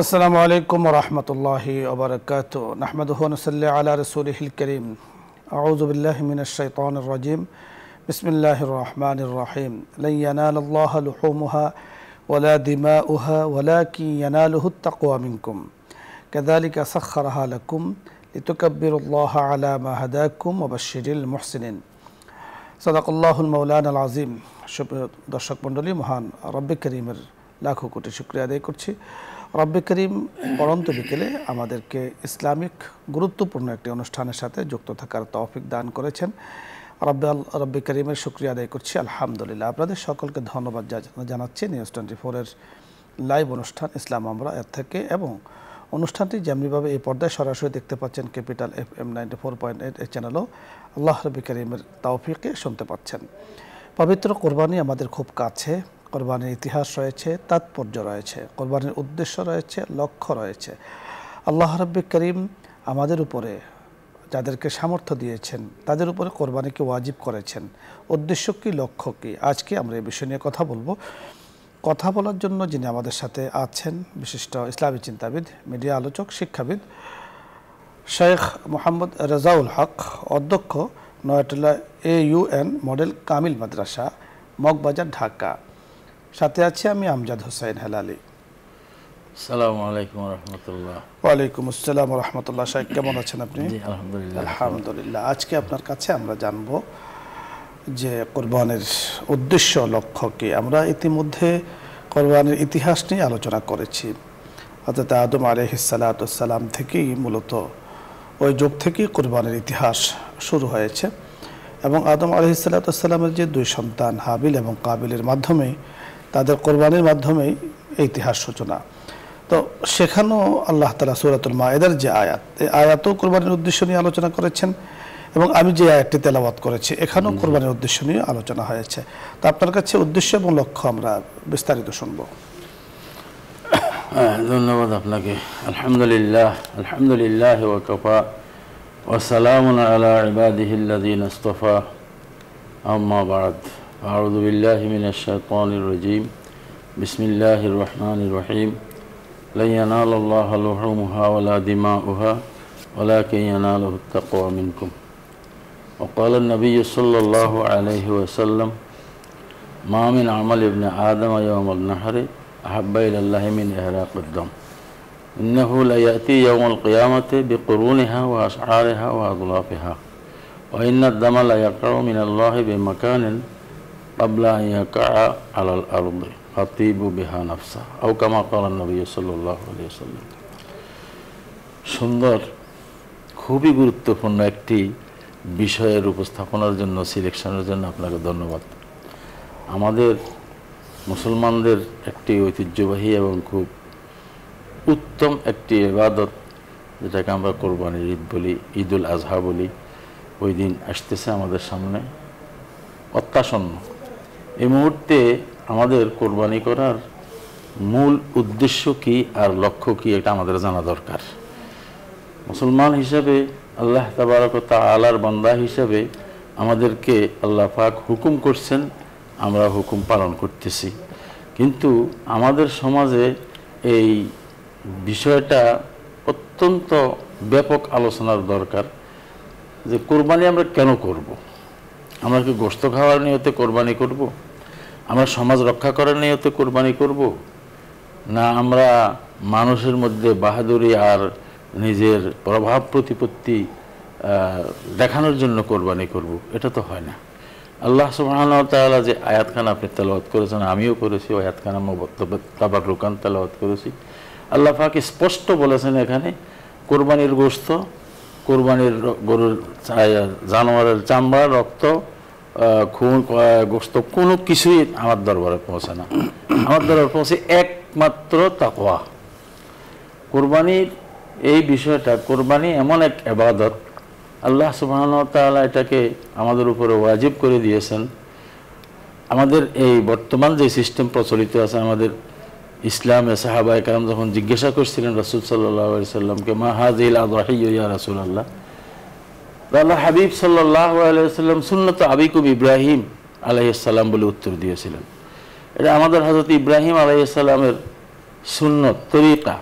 আসসালামু আলাইকুম ওয়া রাহমাতুল্লাহি ওয়া বারাকাতুহু নাহমাদুহু ওয়া নুসাল্লি আলা রাসূলিহিল কারীম আউযু বিল্লাহি মিনাশ শাইতানির রাজীম বিসমিল্লাহির রাহমানির রাহিম লা ইয়ানালাল্লাহা লুহুমুহা ওয়ালা দিমাউহা ওয়ালাকিন ইয়ানালুহুত তাকওয়া মিনকুম কাযালিকা সাখখারাহা লাকুম লিতুকাব্বিরুল্লাহা আলা মা হাদাকুম ওয়া বাশশিরিল মুহসিনিন সাদাকাল্লাহুল মাওলানাল আযীম। দর্শক মণ্ডলী, মহান রব্বে করিমের লাখো কোটি শুকরিয়া আদায় করছি। রব্বে করিম পরন্ত বিকেলে আমাদেরকে ইসলামিক গুরুত্বপূর্ণ একটি অনুষ্ঠানের সাথে যুক্ত থাকার তৌফিক দান করেছেন। রব্বে করিমের শুকরিয়া আদায় করছি, আলহামদুলিল্লাহ। আপনাদের সকলকে ধন্যবাদ জানাচ্ছি নিউজ 24-এর লাইভ অনুষ্ঠান ইসলাম আমরা এর থেকে, এবং অনুষ্ঠানটি যেমনিভাবে এই পর্দায় সরাসরি দেখতে পাচ্ছেন ক্যাপিটাল FM 94.8 এই চ্যানেলও আল্লাহ রব্বে করিমের তৌফিকে শুনতে পাচ্ছেন। পবিত্র কোরবানি আমাদের খুব কাছে। কোরবানির ইতিহাস রয়েছে, তাৎপর্য রয়েছে, কোরবানির উদ্দেশ্য রয়েছে, লক্ষ্য রয়েছে। আল্লাহ রাব্বুল করিম আমাদের উপরে যাদেরকে সামর্থ্য দিয়েছেন তাদের উপরে কোরবানিকে ওয়াজিব করেছেন। উদ্দেশ্য কী, লক্ষ্য কী, আজকে আমরা এই বিষয় নিয়ে কথা বলবো। কথা বলার জন্য যিনি আমাদের সাথে আছেন বিশিষ্ট ইসলামী চিন্তাবিদ, মিডিয়া আলোচক, শিক্ষাবিদ শেখ মোহাম্মদ রেজাউল হক, অধ্যক্ষ নয়াটলা AUN মডেল কামিল মাদ্রাসা, মগবাজার, ঢাকা। সাথে আছি আমি আমজাদ হোসেন হেলালি। আসসালামু আলাইকুম ওয়া রাহমাতুল্লাহ। ওয়ালাইকুম আসসালাম ওয়া রাহমাতুল্লাহ। শেখ, কেমন আছেন আপনি? জি আলহামদুলিল্লাহ। আলহামদুলিল্লাহ। আজকে আপনার কাছে আমরা জানব যে কোরবানির উদ্দেশ্য, লক্ষ্য কি। আমরা ইতিমধ্যে কোরবানির ইতিহাস নিয়ে আলোচনা করেছি। হযরত আদম আলাইহিস সালাতু ওয়াস সালাম থেকেই মূলত ওই যুগ থেকেই কোরবানির ইতিহাস শুরু হয়েছে, এবং আদম আলাইহিস সালাতু ওয়াস সালামের যে দুই সন্তান হাবিল এবং কাবিলের মাধ্যমেই, তাদের কোরবানির মাধ্যমেই এই ইতিহাস সূচনা। তো সেখানেও আল্লাহ তাআলা সূরাতুল মায়েদার যে আয়াত, এই আয়াতও কোরবানির উদ্দেশ্য নিয়ে আলোচনা করেছেন, এবং আমি যে আয়াতটি তেলাওয়াত করেছি এখানেও কোরবানির উদ্দেশ্য নিয়ে আলোচনা হয়েছে। তো আপনার কাছে উদ্দেশ্য এবং লক্ষ্য আমরা বিস্তারিত শুনব। ধন্যবাদ আপনাকে। আলহামদুলিল্লাহ, আলহামদুলিল্লাহ ওয়া কাফা ওয়া সালামুন আলা ইবাদিহিল্লাযীনা ইসতাফা, আম্মা বা'দ। আউযু বিল্লাহি মিনাশ শাইতানির রাজীম। বিসমিল্লাহির রহমানির রহিম। লা ইয়ানালাল্লাহু লুহুমুহা ওয়ালা দিমাউহা ওয়ালাকিন ইয়ানালুহুত তাকওয়া মিনকুম। ওয়া ক্বালা আন-নাবিয়্যু সাল্লাল্লাহু আলাইহি ওয়াসাল্লাম মা মিন আমালি ইবনি আদম ইয়াওমাল নাহরি আহাব্বা ইলাল্লাহি মিন ইহরাকিদ দাম ইন্নাহু লা ইয়াতি ইয়াওমাল কিয়ামাতি বিকুরুনিহা ওয়া আসআরিহা ওয়া আদলাফিহা ওয়া ইন্না আদ-দামা লা ইয়াকাউ মিনাল্লাহি বিমাকানিন ক্বাবলা আন ইয়াকা'a আলাল আরদি ফাতিবু বিহা নাফসা আও কামা ক্বালা আন-নাবিয়্যু সাল্লাল্লাহু আলাইহি ওয়াসাল্লাম। সুন্দর, খুবই গুরুত্বপূর্ণ একটি বিষয়ের উপস্থাপনার জন্য, সিলেকশনের জন্য আপনাকে ধন্যবাদ। আমাদের মুসলমানদের একটি ঐতিহ্যবাহী এবং খুব উত্তম একটি ইবাদত, যেটাকে আমরা কোরবানির ঈদ বলি, ঈদুল আজহা বলি, ওই দিন আসতেছে আমাদের সামনে অত্যাসন্ন। এই মুহূর্তে আমাদের কোরবানি করার মূল উদ্দেশ্য কি আর লক্ষ্য কি, এটা আমাদের জানা দরকার। মুসলমান হিসাবে, আল্লাহ তাবারক ওয়া তাআলার বান্দা হিসাবে আমাদেরকে আল্লাহ পাক হুকুম করছেন, আমরা হুকুম পালন করতেছি। কিন্তু আমাদের সমাজে এই বিষয়টা অত্যন্ত ব্যাপক আলোচনার দরকার যে কোরবানি আমরা কেন করব। আমরা কি গোশত খাওয়ার নিয়তে কোরবানি করব? আমরা সমাজ রক্ষা করার নিয়তে কোরবানি করব? না আমরা মানুষের মধ্যে বাহাদুরি আর নিজের প্রভাব প্রতিপত্তি দেখানোর জন্য কোরবানি করব? এটা তো হয় না। আল্লাহ সুবহানাহু ওয়া তাআলা যে আয়াতখানা আপনি তেলাওয়াত করেছেন, আমিও করেছি, ওই আয়াতখানা তাবাররুকান তেলাওয়াত করেছি। আল্লাহ পাক স্পষ্ট বলেছেন এখানে কোরবানির গোশত, কোরবানির গরুর জানোয়ারের চামড়া, রক্ত, খুন, গোশত কোনো কিছুই আমার দরবারে পৌঁছে না। আমার দরবারে পৌঁছে একমাত্র তাকওয়া। কোরবানির এই বিষয়টা, কোরবানি এমন এক ইবাদত, আল্লাহ সুবহানাহু ওয়া তাআলা এটাকে আমাদের উপরে ওয়াজিব করে দিয়েছেন। আমাদের এই বর্তমান যে সিস্টেম প্রচলিত আছে, আমাদের ইসলামে সাহাবায়ে কেরাম যখন জিজ্ঞাসা করছিলেন রাসূল সাল্লাল্লাহু আলাইহি সাল্লামকে, মা হাযিহিল আযহিয়্যু ইয়া রাসূলুল্লাহ, আল্লাহ হাবিব সাল্লাল্লাহু আলাইহি সাল্লাম সুন্নাত আবিকুম ইব্রাহিম আলাইহিস সালাম বলে উত্তর দিয়েছিলেন। এটা আমাদের হযরত ইব্রাহিম আলাইহিস সালামের সুন্নত, তরিকা,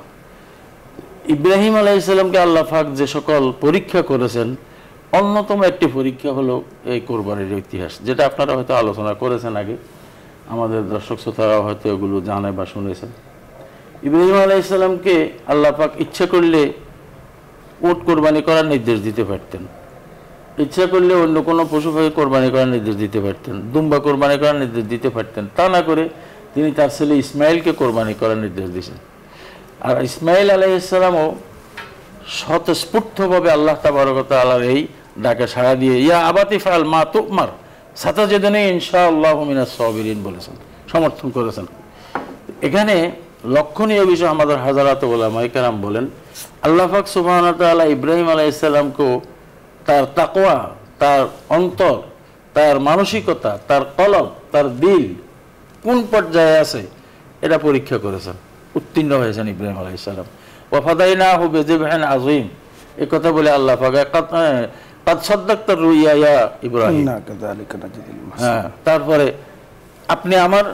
ইব্রাহিম আলাইহিস সালামকে আল্লাহ পাক যে সকল পরীক্ষা করেছেন, অন্যতম একটি পরীক্ষা হলো এই কোরবানির ইতিহাস, যেটা আপনারা হয়তো আলোচনা করেছেন আগে, আমাদের দর্শক শ্রোতারাও হয়তো এগুলো জানে বা শুনেছেন। ইব্রাহিম আলাইহিস সালামকে আল্লাহ পাক ইচ্ছা করলে উট কোরবানি করার নির্দেশ দিতে পারতেন, ইচ্ছা করলে অন্য কোনো পশু পাখি কোরবানি করার নির্দেশ দিতে পারতেন, দুম্বা কোরবানি করার নির্দেশ দিতে পারতেন। তা না করে তিনি তার ছেলে ইসমাইলকে কোরবানি করার নির্দেশ দিয়েছেন। আর ইসমাইল আলাইহিস সালামও স্বতঃস্ফূর্তভাবে আল্লাহ তাবারক ওয়া তাআলার এই ডাকে সাড়া দিয়ে ইয়া আবাতি ফাল মা তুমার সাতাজিদুনি ইনশাআল্লাহু মিনাস সাবিরিন বলেছেন, সমর্থন করেছেন। এখানে লক্ষণীয় বিষয় আমাদের হাজারাত উলামায়ে কেরাম বলেন, আল্লাহ পাক সুবহানাহু ওয়া তাআলা ইব্রাহিম আলাইহিস সালামকেও তার তাকওয়া, তার অন্তর, তার মানসিকতা, তার কলব, তার দিল কোন পর্যায়ে আছে এটা পরীক্ষা করেছেন, উত্তীর্ণ হয়েছেন ইব্রাহিম আলাইহিস সালাম। ওয়া ফাদাইনাহু বিযিবহিন আযীম, এই কথা বলে আল্লাহ পাক কাদ সাদ্দাকতা রুইয়া ইয়া ইব্রাহিম, হ্যাঁ, তারপরে আপনি আমার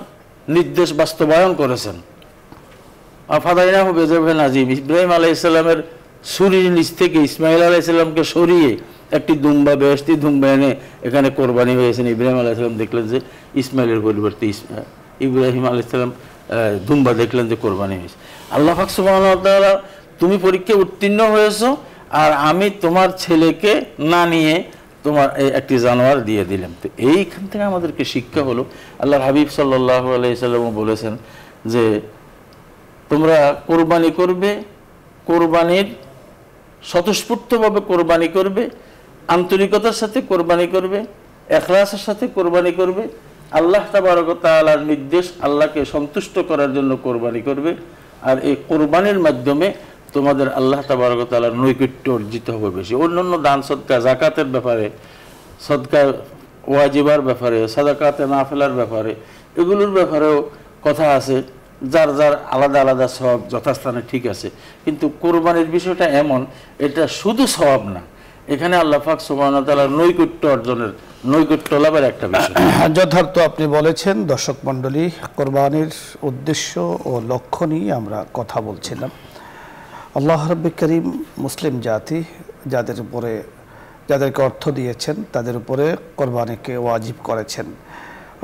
নির্দেশ বাস্তবায়ন করেছেন। ফাদাইনাহু বিযিবহিন আযীম, ইব্রাহিম আলাইহিস সালামের ছুরির নিচ থেকে ইসমাইল আলাইহিস সালামকে সরিয়ে একটি দুম্বা, বেহেশতি দুম্বা এনে এখানে কোরবানি হয়েছেন। ইব্রাহিম আলাইহিস সালাম দেখলেন যে ইসমাইলের পরিবর্তে ইব্রাহিম আলাইহিস সালাম দুম্বা দেখলেন যে কোরবানি হয়েছে। আল্লাহ পাক সুবহানাহু ওয়া তাআলা, তুমি পরীক্ষায় উত্তীর্ণ হয়েছো আর আমি তোমার ছেলেকে না নিয়ে তোমার একটি জানোয়ার দিয়ে দিলাম। তো এইখান থেকে আমাদেরকে শিক্ষা হলো, আল্লাহর হাবিব সাল্লাল্লাহু আলাইহি সাল্লাম বলেছেন যে তোমরা কোরবানি করবে, কোরবানির স্বতঃস্ফূর্তভাবে কোরবানি করবে, আন্তরিকতার সাথে কোরবানি করবে, ইখলাসের সাথে কোরবানি করবে, আল্লাহ তাবারক ওয়া তাআলার নির্দেশ, আল্লাহকে সন্তুষ্ট করার জন্য কোরবানি করবে। আর এই কোরবানির মাধ্যমে তোমাদের আল্লাহ তাবারক ওয়া তাআলার নৈকট্য অর্জিত হবে বেশি। অন্যান্য দান সদকা, যাকাতের ব্যাপারে, সদকা ওয়াজিবার ব্যাপারে, সাদাকাতে নাফিলার ব্যাপারে, এগুলোর ব্যাপারেও কথা আছে, যার যার আলাদা আলাদা সওয়াব যথাস্থানে ঠিক আছে। কিন্তু কোরবানির বিষয়টা এমন, এটা শুধু সওয়াব না, এখানে আল্লাহ পাক সুবহানাহু ওয়া তাআলার নৈকট্য অর্জনের, নৈকট্য লাভের একটা বিষয়। যথার্থ আপনি বলেছেন। দর্শক মণ্ডলী, কোরবানির উদ্দেশ্য ও লক্ষ্য নিয়ে আমরা কথা বলছিলাম। আল্লাহ রাব্বুল কারীম মুসলিম জাতি যাদেরকে অর্থ দিয়েছেন তাদের উপরে কোরবানিকে ওয়াজিব করেছেন।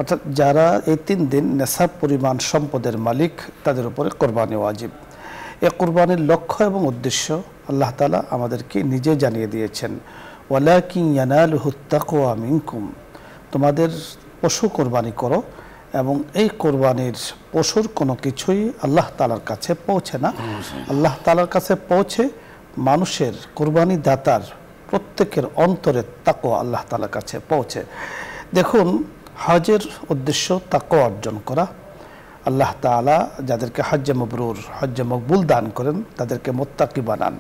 অর্থাৎ যারা এই 3 দিন নেশাব পরিমাণ সম্পদের মালিক, তাদের উপরে কোরবানি ওয়াজিব। এই কোরবানির লক্ষ্য এবং উদ্দেশ্য আল্লাহ তাআলা আমাদেরকে নিজে জানিয়ে দিয়েছেন, ওয়ালাকিন ইয়ানালুহুত তাকওয়া মিনকুম, তোমাদের পশু কোরবানি করো এবং এই কোরবানির পশুর কোনো কিছুই আল্লাহ তাআলার কাছে পৌঁছে না। আল্লাহ তাআলার কাছে পৌঁছে মানুষের, কোরবানি দাতার প্রত্যেকের অন্তরের তাকওয়া আল্লাহ তাআলার কাছে পৌঁছে। দেখুন, হজের উদ্দেশ্য তাকওয়া অর্জন করা। আল্লাহ তাআলা যাদেরকে হজ্জে মাবরুর, হজ্জে মকবুল দান করেন, তাদেরকে মুত্তাকি বানান।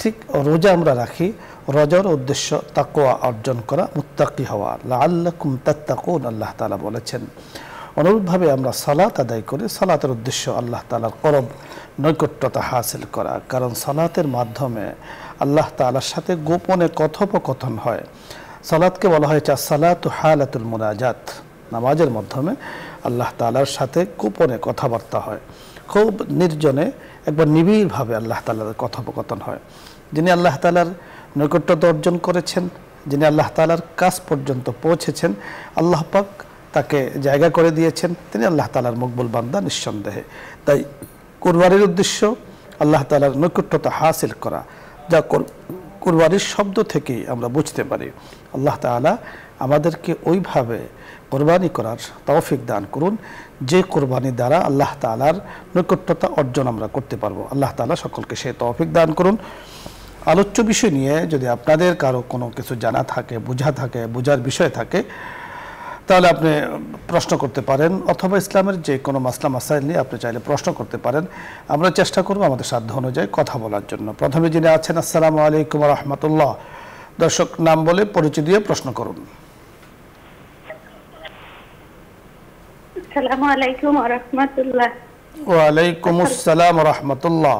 ঠিক রোজা আমরা রাখি, রোজার উদ্দেশ্য তাকওয়া অর্জন করা, মুত্তাকি হওয়া, লাআল্লাকুম তাত্তাকুন আল্লাহ তাআলা বলেছেন। অনুরূপভাবে আমরা সালাত আদায় করি, সালাতের উদ্দেশ্য আল্লাহ তাআলার করব, নৈকট্যতা হাসিল করা। কারণ সালাতের মাধ্যমে আল্লাহ তাআলার সাথে গোপনে কথোপকথন হয়। সালাতকে বলা হয়েছে সালাতু হালাতুল মুনাজাত, নামাজের মাধ্যমে আল্লাহ তাআলার সাথে গোপনে কথাবার্তা হয়, খুব নির্জনে, একবার নিবিড়ভাবে আল্লাহ তাআলার কথোপকথন হয়। যিনি আল্লাহ তাআলার নৈকট্যতা অর্জন করেছেন, যিনি আল্লাহ তাআলার কাছ পর্যন্ত পৌঁছেছেন, আল্লাহ পাক তাকে জায়গা করে দিয়েছেন, তিনি আল্লাহ তাআলার মকবুল বান্দা নিঃসন্দেহে। তাই কুরবানির উদ্দেশ্য আল্লাহ তাআলার নৈকট্যতা হাসিল করা, যা কুরবানির শব্দ থেকেই আমরা বুঝতে পারি। আল্লাহ তাআলা আমাদেরকে ওইভাবে কোরবানি করার তৌফিক দান করুন যে কোরবানি দ্বারা আল্লাহ তাআলার নৈকট্যতা অর্জন আমরা করতে পারবো। আল্লাহ তাআলা সকলকে সেই তৌফিক দান করুন। আলোচ্য বিষয় নিয়ে যদি আপনাদের কারো কোনো কিছু জানা থাকে, বোঝার বিষয় থাকে, তাহলে আপনি প্রশ্ন করতে পারেন, অথবা ইসলামের যে কোনো মাসলা মাসাইল নিয়ে আপনি চাইলে প্রশ্ন করতে পারেন। আমরা চেষ্টা করব আমাদের সাধ্য অনুযায়ী কথা বলার জন্য। প্রথমে যিনি আছেন, আসসালামু আলাইকুম ওয়া রাহমাতুল্লাহ। দর্শক নাম বলে পরিচয় দিয়ে প্রশ্ন করুন। আসসালামু আলাইকুম ওয়া রাহমাতুল্লাহ। ওয়া আলাইকুম আসসালাম ওয়া রাহমাতুল্লাহ।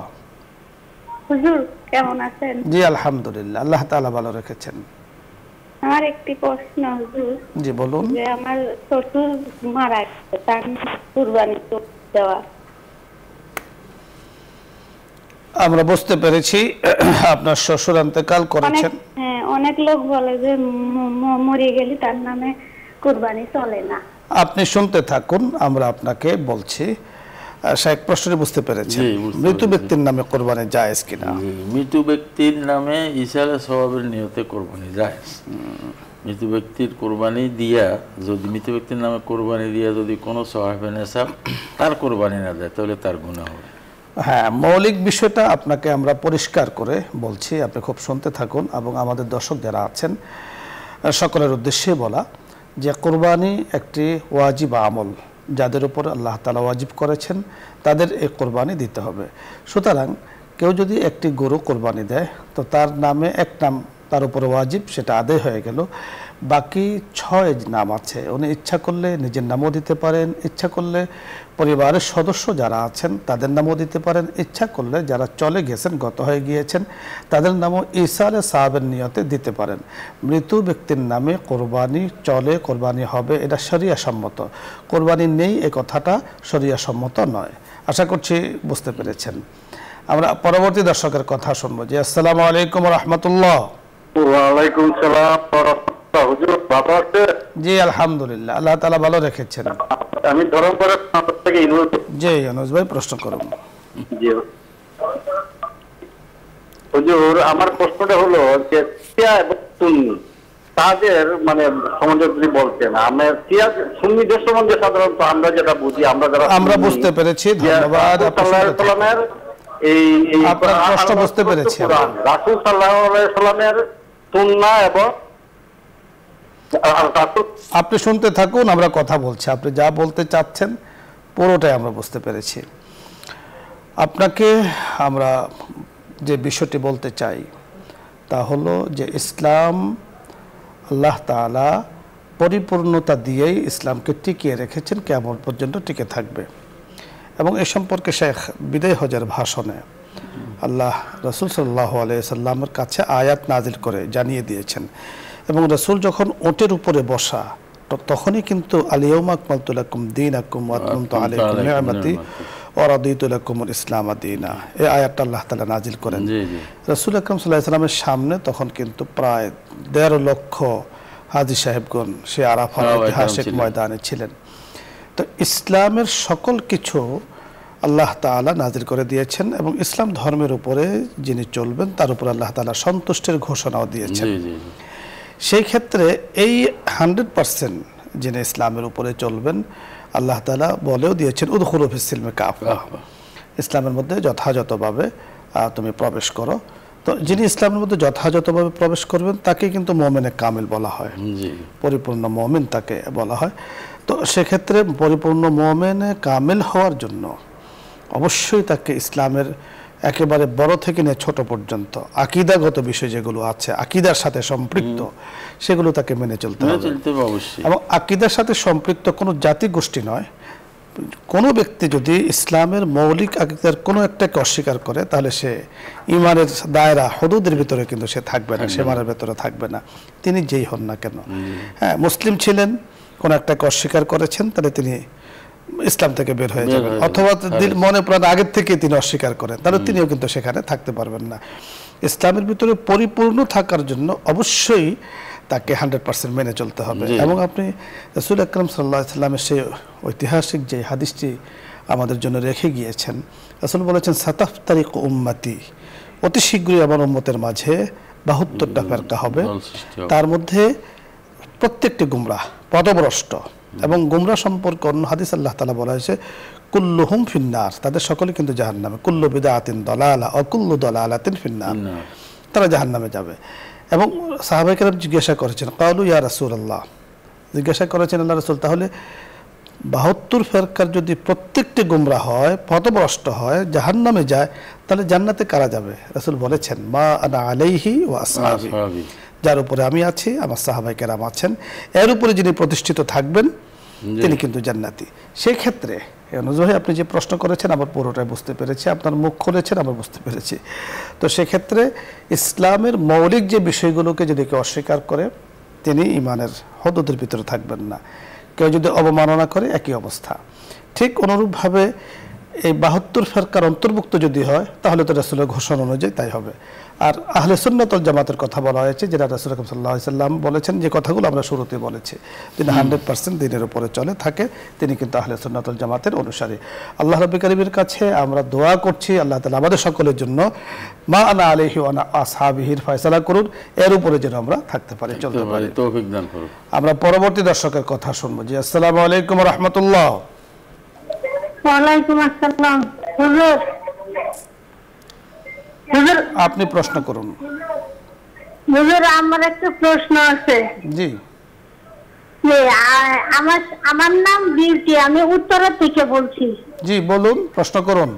হুজুর কেমন আছেন? জি আলহামদুলিল্লাহ, আল্লাহ তাআলা ভালো রেখেছেন। আমার একটি প্রশ্ন হুজুর। জি বলুন। যে আমার শ্বশুর মারা গেছে, তার কুরবানি দেওয়া। আমরা বুঝতে পেরেছি আপনার শ্বশুর ইন্তেকাল করেছেন। অনেক লোক বলে যে মরে গেলে তার নামে কুরবানি চলে না। আপনি শুনতে থাকুন, আমরা আপনাকে বলছি। শায়েখ প্রশ্নটি বুঝতে পেরেছেন, মৃত ব্যক্তির নামে কোরবানি জায়েজ কিনা? মৃত ব্যক্তির নামে ইসালে সওয়াবের নিয়তে কোরবানি জায়েজ। মৃত ব্যক্তির কোরবানি দিয়া যদি মৃত ব্যক্তির নামে কোরবানি দিয়া যদি কোনো সাহাবে নেশাব তার কোরবানি না দেয় তাহলে তার গুনাহ হবে। হ্যাঁ, মৌলিক বিষয়টা আপনাকে আমরা পরিষ্কার করে বলছি, আপনি খুব শুনতে থাকুন। এবং আমাদের দর্শক যারা আছেন সকলের উদ্দেশ্যে বলা যে কোরবানি একটি ওয়াজিব আমল, যাদের উপর আল্লাহ তাআলা ওয়াজিব করেছেন তাদের এই কোরবানি দিতে হবে। সুতরাং কেউ যদি একটি গরু কোরবানি দেয় তো তার নামে এক নাম তার উপর ওয়াজিব, সেটা আদায় হয়ে গেল। বাকি 6 নাম আছে, উনি ইচ্ছা করলে নিজের নামও দিতে পারেন, ইচ্ছা করলে পরিবারের সদস্য যারা আছেন তাদের নামও দিতে পারেন, ইচ্ছা করলে যারা চলে গেছেন গত হয়ে গিয়েছেন তাদের নামও ইসালে সাহাবের নিয়তে দিতে পারেন। মৃত ব্যক্তির নামে কোরবানি চলে, কোরবানি হবে, এটা শরিয়া সম্মত। কোরবানি নেই এ কথাটা শরিয়া সম্মত নয়। আশা করছি বুঝতে পেরেছেন। আমরা পরবর্তী দর্শকের কথা শুনবো। জি, আসসালামু আলাইকুম ওয়া রাহমাতুল্লাহ। ওয়ালাইকুম সালাম ওয়া রাহমাতুল্লাহ। হুজুর ভালো আছেন? জি আলহামদুলিল্লাহ, আল্লাহ তাআলা ভালো রেখেছেন। আমি ধরমপাড়া থেকে ইউনুস। জি ইউনুস ভাই, প্রশ্ন করুন। জি হুজুর, আমার প্রশ্নটা হলো যে শিয়া এবং সুন্নি তাদের মানে সম্বন্ধে যদি বলতেন। আমার শিয়া সুন্নিদের সম্বন্ধে সাধারণত আমরা যেটা বুঝি, আমরা বুঝতে পেরেছি, ধন্যবাদ। রাসূলের এই আপনার প্রশ্ন বুঝতে পেরেছি। রাসূল সাল্লাল্লাহু আলাইহি সাল্লামের সুন্নাহ এবং আপনি শুনতে থাকুন, আমরা কথা বলছি। আপনি যা বলতে চাচ্ছেন পুরোটাই আমরা বুঝতে পেরেছি। আপনাকে আমরা যে বিষয়টি বলতে চাই তা হলো যে ইসলাম আল্লাহ তাআলা পরিপূর্ণতা দিয়েই ইসলামকে টিকিয়ে রেখেছেন, কিয়ামত পর্যন্ত টিকে থাকবে। এবং এ সম্পর্কে শেখ বিদায় হজের ভাষণে আল্লাহ রাসূল সাল্লাল্লাহু আলাইহি সাল্লামের কাছে আয়াত নাজিল করে জানিয়ে দিয়েছেন। এবং রাসূল যখন ওটের উপরে বসা তখনই কিন্তু আল-ইয়াউমা আকমালতু লাকুম দীনাকুম ওয়া আতমামতু আলাইকুম নি'মাতি ওয়া রাদিতু লাকুমুল ইসলাম দীনা, এই আয়াতটা আল্লাহ তাআলা নাজিল করেন। রাসূল আকরাম সাল্লাল্লাহু আলাইহি সাল্লামের সামনে তখন কিন্তু প্রায় ১.৫ লক্ষ হাজী সাহেবগণ সে আরাফার ঐতিহাসিক ময়দানে ছিলেন। তো ইসলামের সকল কিছু আল্লাহ তাআলা নাজিল করে দিয়েছেন এবং ইসলাম ধর্মের উপরে যিনি চলবেন তার উপর আল্লাহ তাআলা সন্তুষ্টির ঘোষণাও দিয়েছেন। সেই ক্ষেত্রে এই 100% যিনি ইসলামের উপরে চলবেন আল্লাহ তাআলা বলেও দিয়েছেন উদখুলু ফিস সিলমি কাফা, ইসলামের মধ্যে যথাযথভাবে তুমি প্রবেশ করো। তো যিনি ইসলামের মধ্যে যথাযথভাবে প্রবেশ করবেন তাকে কিন্তু মুমিনে কামিল বলা হয়, পরিপূর্ণ মুমিন তাকে বলা হয়। তো সেক্ষেত্রে পরিপূর্ণ মুমিনে কামিল হওয়ার জন্য অবশ্যই তাকে ইসলামের একেবারে বড় থেকে নিয়ে ছোট পর্যন্ত আকীদাগত বিষয় যেগুলো আছে, আকীদার সাথে সম্পৃক্ত, সেগুলো তাকে মেনে চলতে হবে। এবং আকীদার সাথে সম্পৃক্ত কোনো জাতি গোষ্ঠী নয়। কোনো ব্যক্তি যদি ইসলামের মৌলিক আকীদার কোনো একটাকে অস্বীকার করে তাহলে সে ঈমানের দায়রা হুদুদের ভিতরে কিন্তু সে থাকবে না, সীমানার ভিতরে থাকবে না, তিনি যেই হন না কেন। হ্যাঁ, মুসলিম ছিলেন, কোনো একটাকে অস্বীকার করেছেন তাহলে তিনি ইসলাম থেকে বের হয়ে যাবেন। অথবা মনে প্রাণ আগের থেকে তিনি অস্বীকার করেন তাহলে তিনিও কিন্তু সেখানে থাকতে পারবেন না। ইসলামের ভিতরে পরিপূর্ণ থাকার জন্য অবশ্যই তাকে 100% মেনে চলতে হবে। এবং আপনি রাসূল আকরাম সাল্লাল্লাহু আলাইহি সাল্লামের সেই ঐতিহাসিক যে হাদিসটি আমাদের জন্য রেখে গিয়েছেন, রাসূল বলেছেন সাতাফতারিকু উম্মতি, অতি শীঘ্রই আমার উম্মতের মাঝে 72টা ফেরকা হবে, তার মধ্যে প্রত্যেকটি গুমরাহ, পথভ্রষ্ট। এবং গুমরাহ সম্পর্কে অন্য হাদিস আল্লাহ তাআলা বলা হয়েছে কুল্লুহুম ফিন্নার, তাদের সকলে কিন্তু জাহান্নামে, কুল্লু বিদআতিন দালালা ওয়া কুল্লু দালালাতিন ফিন্নার, তারা জাহান্নামে যাবে। এবং সাহাবায়ে কেরাম জিজ্ঞাসা করেছেন, ক্বালু ইয়া রাসূলুল্লাহ, জিজ্ঞাসা করেছেন আল্লাহ রাসূল, তাহলে 72 ফেরকার যদি প্রত্যেকটি গুমরাহ হয়, পথভ্রষ্ট হয়, জাহান্নামে যায়, তাহলে জান্নাতে কারা যাবে? রাসূল বলেছেন মা আনা আলাইহি ওয়া আসহাবি, যার উপরে আমি আছি, আমার সাহাবায়ে কেরাম আছেন, এর উপরে যিনি প্রতিষ্ঠিত থাকবেন তিনি কিন্তু জান্নাতি। সেই ক্ষেত্রে অনুযায়ী আপনি যে প্রশ্ন করেছেন আমার পুরোটাই বুঝতে পেরেছি, আপনার মুখ খুলেছেন আমরা বুঝতে পেরেছি। তো সেক্ষেত্রে ইসলামের মৌলিক যে বিষয়গুলোকে যদি কেউ অস্বীকার করে তিনি ঈমানের হুদুদের ভিতরে থাকবেন না। কেউ যদি অবমাননা করে একই অবস্থা। ঠিক অনুরূপভাবে এই 72 ফেরকার অন্তর্ভুক্ত যদি হয় তাহলে তো রাসূলের ঘোষণা অনুযায়ী তাই হবে। আর আহলে সুন্নাত ওয়াল জামাতের কথা বলা হয়েছে, যেটা রাসূল আকরাম সাল্লাল্লাহু আলাইহি সাল্লাম বলেছেন, যে কথাগুলো আমরা শুরুতে বলেছি, যিনি 100% দিনের উপরে চলে থাকে তিনি কিন্তু আহলে সুন্নাত ওয়াল জামাতের অনুসারী। আল্লাহ রাব্বুল কারীমের কাছে আমরা দোয়া করছি, আল্লাহ তাআলা আমাদের সকলের জন্য মা আনা আলাইহি ওয়া আসহাবিহির ফয়সালা করুন, এর উপরে যেন আমরা থাকতে পারি, চলতে পারি, তৌফিক দান করুন। আমরা পরবর্তী দর্শকের কথা শুনবো। জি, আসসালামু আলাইকুম ওয়া রাহমাতুল্লাহ। ওয়ালাইকুম আসসালাম। হুজুর, হুজুর, আপনি প্রশ্ন করুন। হুজুর, আমার একটা প্রশ্ন আছে। জি যে আমার নাম বিউটি, আমি উত্তরা থেকে বলছি। জি বলুন, প্রশ্ন করুন।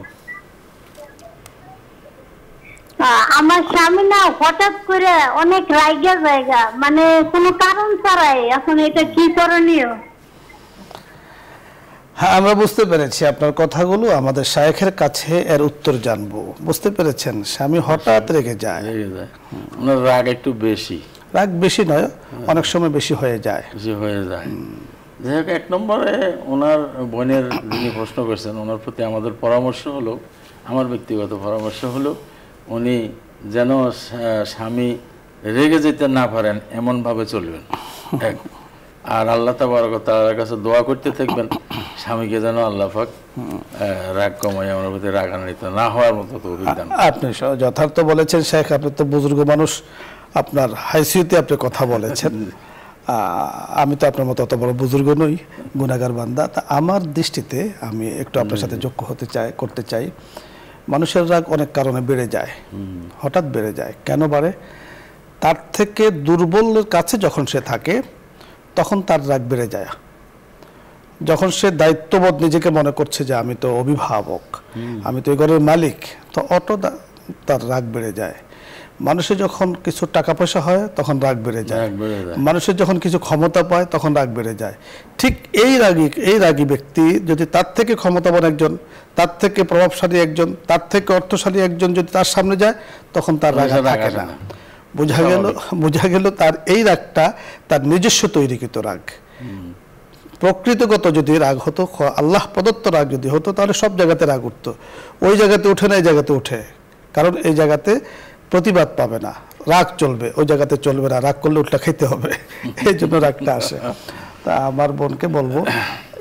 আমার স্বামী না হঠাৎ করে অনেক রাইগা জায়গা, মানে কোনো কারণ ছাড়াই, এখন এটা কি করণীয়? হ্যাঁ, আমরা বুঝতে পেরেছি আপনার কথাগুলো, আমাদের শায়েখের কাছে এর উত্তর জানবো। বুঝতে পেরেছেন, স্বামী হঠাৎ রেগে যায়, ওনার রাগ একটু বেশি, রাগ বেশি নয়, অনেক সময় বেশি হয়ে যায়। বেশি হয়ে যায়। যাই হোক, 1 নম্বরে ওনার বোনের যিনি প্রশ্ন করছেন, ওনার প্রতি আমাদের পরামর্শ হলো, আমার ব্যক্তিগত পরামর্শ হলো, উনি যেন স্বামী রেগে যেতে না পারেন এমনভাবে চলবেন। এক, আর আল্লাহ তাবারক ওয়া তাআলার কাছে দোয়া করতে থাকবেন স্বামীকে যেন আল্লাহ পাক রাগ কমায়, আমার প্রতি রাগান্বিত না হওয়ার মতো তৌফিক দান। আপনি যথার্থ বলেছেন শেখ, আপনি তো বুজুর্গ মানুষ, আপনার হাইসিয়তে আপনি কথা বলেছেন। আমি তো আপনার মতো অত বড় বুজুর্গ নই, গুনাহগার বান্দা। তা আমার দৃষ্টিতে আমি একটু আপনার সাথে যোগ্য করতে চাই। মানুষের রাগ অনেক কারণে বেড়ে যায়, হঠাৎ বেড়ে যায়। কেন বাড়ে? তার থেকে দুর্বলের কাছে যখন সে থাকে তখন তার রাগ বেড়ে যায়। যখন সে দায়িত্ববোধ নিজেকে মনে করছে যে আমি তো অভিভাবক, আমি তো এই ঘরের মালিক, তো তার রাগ বেড়ে যায়। মানুষের যখন কিছু টাকা পয়সা হয় তখন রাগ বেড়ে যায়, মানুষের যখন কিছু ক্ষমতা পায় তখন রাগ বেড়ে যায়। ঠিক এই রাগী ব্যক্তি যদি তার থেকে ক্ষমতাবান একজন, তার থেকে প্রভাবশালী একজন, তার থেকে অর্থশালী একজন যদি তার সামনে যায়, তখন তার রাগ থাকে না। বোঝা গেল তার এই রাগটা তার নিজস্ব তৈরিকৃত রাগ। প্রকৃতিগত যদি রাগ হতো, আল্লাহ প্রদত্ত রাগ যদি হতো, তাহলে সব জায়গাতে রাগ উঠতো। ওই জায়গাতে উঠে না, এই জায়গাতে উঠে, কারণ এই জায়গাতে প্রতিবাদ পাবে না, রাগ চলবে, ওই জায়গাতে চলবে না, রাগ করলে উল্টা খেতে হবে, এই জন্য রাগটা আসে। তা আমার বোনকে বলবো,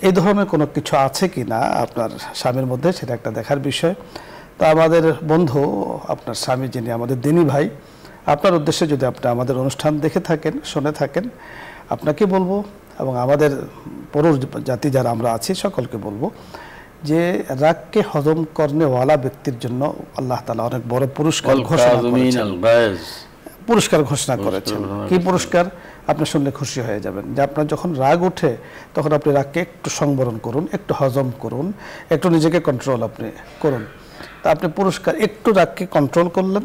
এই ধরনের কোনো কিছু আছে কি না আপনার স্বামীর মধ্যে, সেটা একটা দেখার বিষয়। তা আমাদের বন্ধু, আপনার স্বামী যিনি আমাদের দিনী ভাই, আপনার উদ্দেশ্যে যদি আপনি আমাদের অনুষ্ঠান দেখে থাকেন, শুনে থাকেন, আপনাকে বলবো এবং আমাদের পুরুষ জাতি যারা আমরা আছি সকলকে বলবো যে রাগকে হজম করনেওয়ালা ব্যক্তির জন্য আল্লাহ তাআলা অনেক বড় পুরস্কার ঘোষণা করেছেন। কি পুরস্কার? আপনি শুনলে খুশি হয়ে যাবেন, যে আপনার যখন রাগ ওঠে তখন আপনি রাগকে একটু সংবরণ করুন, একটু হজম করুন, একটু নিজেকে কন্ট্রোল আপনি করুন। তা আপনি পুরস্কার, একটু রাগকে কন্ট্রোল করলেন,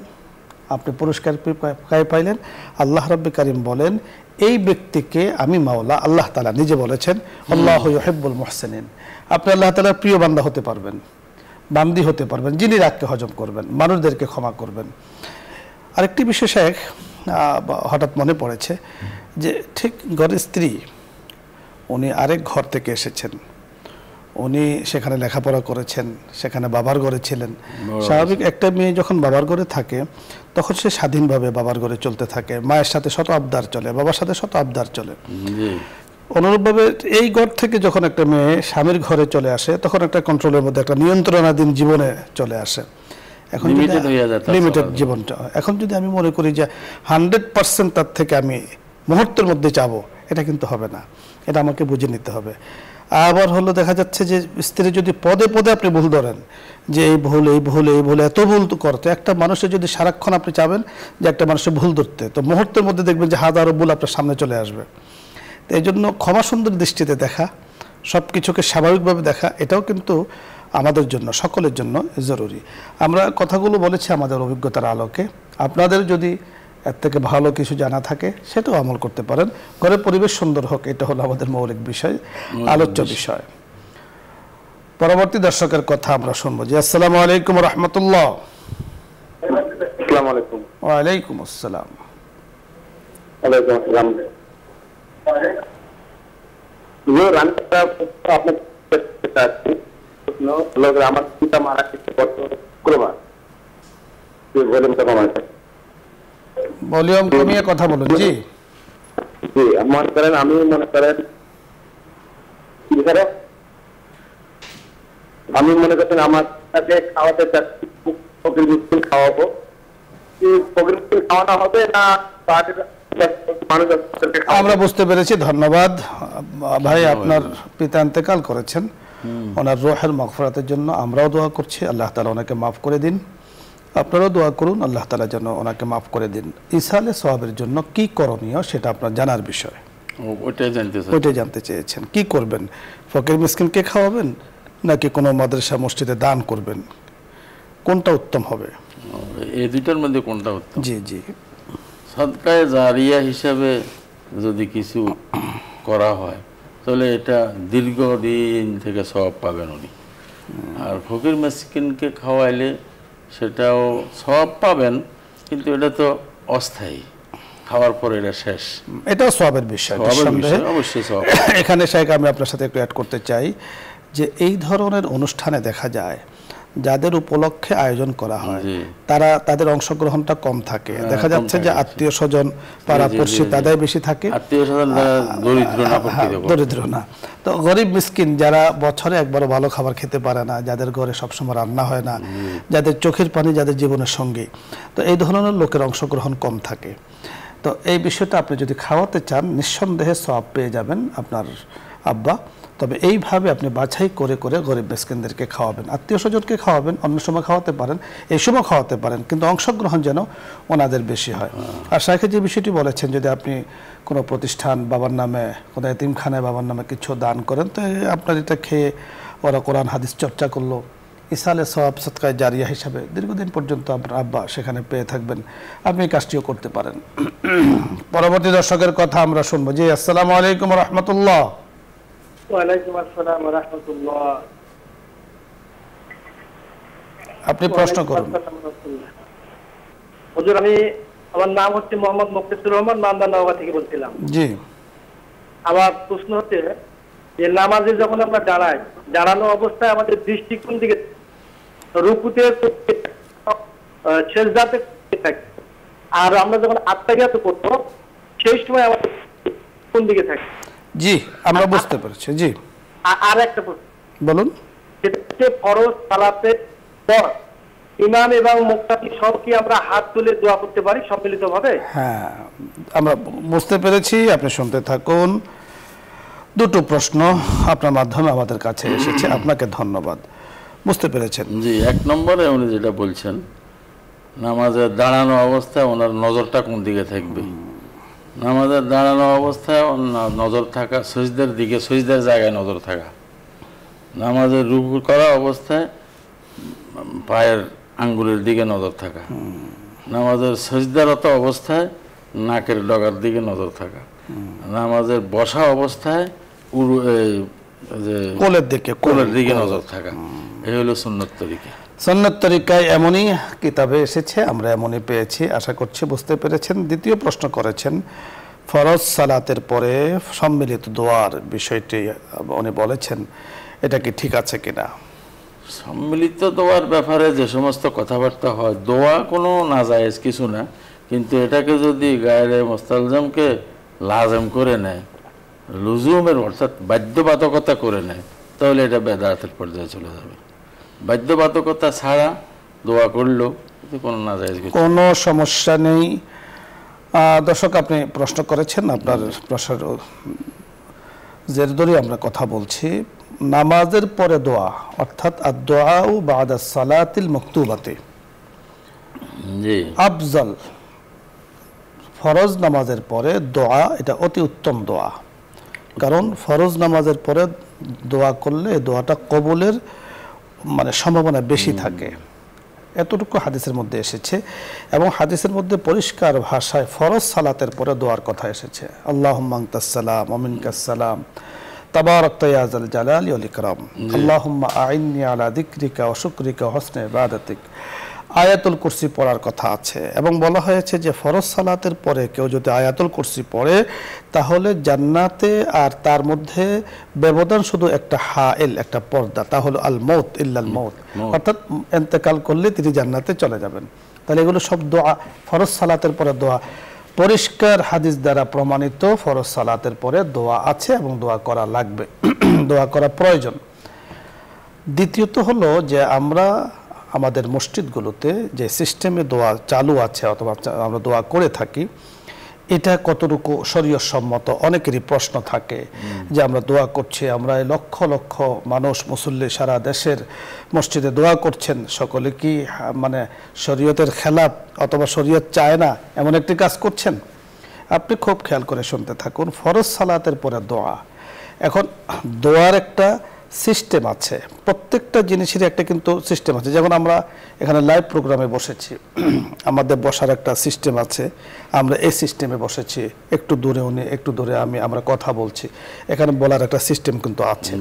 আপনি পুরস্কার পাইলেন। আল্লাহ রাব্বুল কারীম বলেন, এই ব্যক্তিকে আমি মাওলা আল্লাহ তাআলা নিজে বলেছেন, আল্লাহু ইউহিব্বুল মুহসিনিন। আপনি আল্লাহ তাআলার প্রিয় বান্দা হতে পারবেন, বান্দি হতে পারবেন, যিনি রাগকে হজম করবেন, মানুষদেরকে ক্ষমা করবেন। আরেকটি বিষয় শেখ হঠাৎ মনে পড়েছে, যে ঠিক ঘরের স্ত্রী, উনি আরেক ঘর থেকে এসেছেন, উনি সেখানে লেখাপড়া করেছেন, সেখানে বাবার ঘরে ছিলেন। স্বাভাবিক একটা মেয়ে যখন বাবার ঘরে থাকে তখন সে স্বাধীনভাবে বাবার ঘরে চলতে থাকে, মায়ের সাথে শত আবদার চলে, বাবার সাথে শত আবদার চলে। অনুরূপভাবে এই ঘর থেকে যখন একটা মেয়ে স্বামীর ঘরে চলে আসে তখন একটা কন্ট্রোলের মধ্যে, একটা নিয়ন্ত্রণাধীন জীবনে চলে আসে। এখন লিমিটেড জীবনটা, এখন যদি আমি মনে করি যে 100% তার থেকে আমি মুহূর্তের মধ্যে যাবো, এটা কিন্তু হবে না, এটা আমাকে বুঝে নিতে হবে। আবার হলো দেখা যাচ্ছে যে স্ত্রী যদি পদে পদে আপনি ভুল ধরেন, যে এই ভুল এই ভুল এই ভুল, এত ভুল তো করতে, একটা মানুষের যদি সারাক্ষণ আপনি চাবেন যে একটা মানুষের ভুল ধরতে, তো মুহূর্তের মধ্যে দেখবেন যে হাজারো ভুল আপনার সামনে চলে আসবে। তো এই জন্য ক্ষমা সুন্দর দৃষ্টিতে দেখা, সব কিছুকে স্বাভাবিকভাবে দেখা, এটাও কিন্তু আমাদের জন্য, সকলের জন্য জরুরি। আমরা কথাগুলো বলেছি আমাদের অভিজ্ঞতার আলোকে। আপনাদের যদি এর থেকে ভালো কিছু জানা থাকে সেটাও আমল করতে পারেন। ঘরের পরিবেশ সুন্দর হোক, এটা হলো আমাদের মৌলিক বিষয়, আলোচ্য বিষয়। পরবর্তী দর্শকের কথা আমরা শুনবো। জি, আসসালামু আলাইকুম ওয়া রাহমাতুল্লাহ। আসসালামু আলাইকুম। ওয়া আলাইকুম আসসালাম। ওয়ালাইকুম আসসালাম। প্রশ্ন হলো যে আমার পিতা মারা গেছে গত শুক্রবার। ভলিউমটা কমায় ভলিউম কমিয়ে কথা বলুন। জি জি, মনে করেন আমি মনে করেন কি করে আমি মনে করছেন আমার কাছে খাওয়াতে চাচ্ছি, ফকির মিষ্টি খাওয়াবো। কি ফকির মিষ্টি খাওয়ানো হবে না মানুষ? আমরা বুঝতে পেরেছি, ধন্যবাদ ভাই। আপনার পিতা ইন্তেকাল করেছেন, ওনার রূহের মাগফিরাতের জন্য আমরাও দোয়া করছি, আল্লাহ তাআলা ওনাকে মাফ করে দিন। আপনারাও দোয়া করুন, আল্লাহ তাআলা যেন ওনাকে মাফ করে দিন। ইসালে সওয়াবের জন্য কি করণীয় সেটা আপনার জানার বিষয়, ওইটাই জানতে চেয়েছেন। কি করবেন? ফকির মিসকিনকে খাওয়াবেন নাকি কোনো মাদ্রাসা মসজিদে দান করবেন? কোনটা উত্তম হবে? এই দুইটার মধ্যে কোনটা উত্তম? জি জি, সদকায়ে জারিয়া হিসাবে যদি কিছু করা হয় তাহলে এটা দীর্ঘদিন থেকে সওয়াব পাবেন উনি। আর ফকির মিসকিনকে খাওয়াইলে সেটাও সওয়াব পাবেন, কিন্তু এটা তো অস্থায়ী, খাওয়ার পরে এটা শেষ। এটাও সওয়াবের বিষয়, অবশ্যই সওয়াব। এখানে শেখ আমি আপনার সাথে একটু অ্যাড করতে চাই যে এই ধরনের অনুষ্ঠানে দেখা যায় যাদের উপলক্ষে আয়োজন করা হয় তারা তাদের অংশগ্রহণটা কম থাকে। দেখা যাচ্ছে যে আত্মীয় স্বজন পাড়াপড়শি তাদের বেশি থাকে, দরিদ্র না। তো গরিব মিসকিন যারা বছরে একবারও ভালো খাবার খেতে পারে না, যাদের ঘরে সবসময় রান্না হয় না, যাদের চোখের পানি যাদের জীবনের সঙ্গী, তো এই ধরনের লোকের অংশগ্রহণ কম থাকে। তো এই বিষয়টা আপনি যদি খাওয়াতে চান নিঃসন্দেহে সওয়াব পেয়ে যাবেন আপনার আব্বা। তবে এইভাবে আপনি বাছাই করে করে গরিব মিসকিনদেরকে খাওয়াবেন, আত্মীয় স্বজনকে খাওয়াবেন, অন্য সময় খাওয়াতে পারেন, এই সময় খাওয়াতে পারেন, কিন্তু অংশগ্রহণ যেন ওনাদের বেশি হয়। আর শাইখে যে বিষয়টি বলেছেন, যদি আপনি কোনো প্রতিষ্ঠান বাবার নামে, কোনো এতিমখানায় বাবার নামে কিছু দান করেন, তো আপনার এটা খেয়ে ওরা কোরআন হাদিস চর্চা করলো, ইসালে সওয়াব সদকায়ে জারিয়া হিসাবে দীর্ঘদিন পর্যন্ত আপনার আব্বা সেখানে পেয়ে থাকবেন। আপনি কাজটিও করতে পারেন। পরবর্তী দর্শকের কথা আমরা শুনবো। জি, আসসালামু আলাইকুম ওয়া রাহমাতুল্লাহ। ওয়ালাইকুম আসসালাম ওয়া রাহমাতুল্লাহ। আপনি প্রশ্ন করুন। হুজুর, আমার নাম হচ্ছে মোহাম্মদ মুক্তাসির রহমান, মান্দা নওগাঁ থেকে বলছিলাম। জি, আমার প্রশ্ন হচ্ছে যে নামাজে যখন আমরা দাঁড়ানো অবস্থায় আমাদের দৃষ্টি কোন দিকে? রুকুতে, সেজদাতে থাকে। আর আমরা যখন আত্মাহিয়াত করব সেই সময় আমাদের কোন দিকে থাকে? জি, আমরা বুঝতে পেরেছি। জি, আর একটা প্রশ্ন বলুন। সেটা হচ্ছে ফরজ সালাতের পর ইমাম এবং মুক্তাদি সব কি আমরা হাত তুলে দোয়া করতে পারি সম্মিলিতভাবে? হ্যাঁ, আমরা বুঝতে পেরেছি, আপনি শুনতে থাকুন। দুটো প্রশ্ন আপনার মাধ্যমে আমাদের কাছে এসেছে, আপনাকে ধন্যবাদ। বুঝতে পেরেছেন? জি, এক নম্বরে উনি যেটা বলছেন, নামাজের দাঁড়ানো অবস্থায় ওনার নজরটা কোন দিকে থাকবে। নামাজের দাঁড়ানো অবস্থায় নজর থাকা সজদার দিকে, সজদার জায়গায় নজর থাকা। নামাজের রুকু করা অবস্থায় পায়ের আঙ্গুলের দিকে নজর থাকা। নামাজের সজদারত অবস্থায় নাকের ডগার দিকে নজর থাকা। নামাজের বসা অবস্থায় কোলের দিকে নজর থাকা। এই হলো সুন্নত তরিকা। সুন্নত তরিকায় এমনই কিতাবে এসেছে, আমরা এমনই পেয়েছি, আশা করছি বুঝতে পেরেছেন। দ্বিতীয় প্রশ্ন করেছেন ফরজ সালাতের পরে সম্মিলিত দোয়ার বিষয়টি উনি বলেছেন, এটা কি ঠিক আছে কিনা? সম্মিলিত দোয়ার ব্যাপারে যে সমস্ত কথাবার্তা হয়, দোয়া কোনো নাজায়েজ কিছু না, কিন্তু এটাকে যদি গায়রে মুস্তালজামকে লাজম করে নেয়, লুজুমের অর্থাৎ বাধ্যবাধকতা করে নেয়, তাহলে এটা বেদাতের পর্যায়ে চলে যাবে। বাধ্যবাধকতা ছাড়া দোয়া করলেও কোনো নাজায়েজ কোনো সমস্যা নেই। দর্শক, আপনি প্রশ্ন করেছেন, আপনার প্রশ্নের জের ধরে আমরা কথা বলছি। নামাজের পরে দোয়া, অর্থাৎ আদ-দুআউ বা'দা সালাতিল মাকতুবাতি, জি, আফজল। ফরজ নামাজের পরে দোয়া, এটা অতি উত্তম দোয়া, কারণ ফরজ নামাজের পরে দোয়া করলে দোয়াটা কবুলের সম্ভাবনা বেশি থাকে। এতটুকু হাদিসের মধ্যে এসেছে, এবং হাদিসের মধ্যে পরিষ্কার ভাষায় ফরজ সালাতের পরে দোয়ার কথা এসেছে। আল্লাহুম্মা আনতাস সালাম ওয়া মিনকাস সালাম তাবারাকতা ইয়া যাল জালালি ওয়াল ইকরাম। আল্লাহুম্মা আইন্নি আলা যিকরিকা ওয়া শুকরিকা ওয়া হুসনি ইবাদাতিক। আয়াতুল কুরসি পড়ার কথা আছে এবং বলা হয়েছে যে ফরজ সালাতের পরে কেউ যদি আয়াতুল কুরসি পড়ে তাহলে জান্নাতে আর তার মধ্যে ব্যবধান শুধু একটা হাইল, একটা পর্দা, তা হলো আল মউত ইল্লাল মউত, অর্থাৎ ইন্তেকাল করলে তিনি জান্নাতে চলে যাবেন। তাহলে এগুলো সব দোয়া, ফরজ সালাতের পরে দোয়া, পরিষ্কার হাদিস দ্বারা প্রমাণিত ফরজ সালাতের পরে দোয়া আছে এবং দোয়া করা লাগবে, দোয়া করা প্রয়োজন। দ্বিতীয়ত হলো যে আমরা আমাদের মসজিদগুলোতে যে সিস্টেমে দোয়া চালু আছে অথবা আমরা দোয়া করে থাকি, এটা কতটুকু শরীয়ত সম্মত? অনেকেরই প্রশ্ন থাকে যে আমরা দোয়া করছি, আমরা লক্ষ লক্ষ মানুষ মুসল্লি সারা দেশের মসজিদে দোয়া করছেন, সকলে কি মানে শরীয়তের খেলাফ অথবা শরীয়ত চায় না এমন একটি কাজ করছেন? আপনি খুব খেয়াল করে শুনতে থাকুন। ফরজ সালাতের পরে দোয়া, এখন দোয়ার একটা সিস্টেম আছে, প্রত্যেকটা জিনিসেরই একটা কিন্তু সিস্টেম আছে। যেমন আমরা এখানে লাইভ প্রোগ্রামে বসেছি, আমাদের বসার একটা সিস্টেম আছে, আমরা এই সিস্টেমে বসেছি, একটু দূরে উনি একটু দূরে আমি, আমরা কথা বলছি, এখানে বলার একটা সিস্টেম কিন্তু আছে।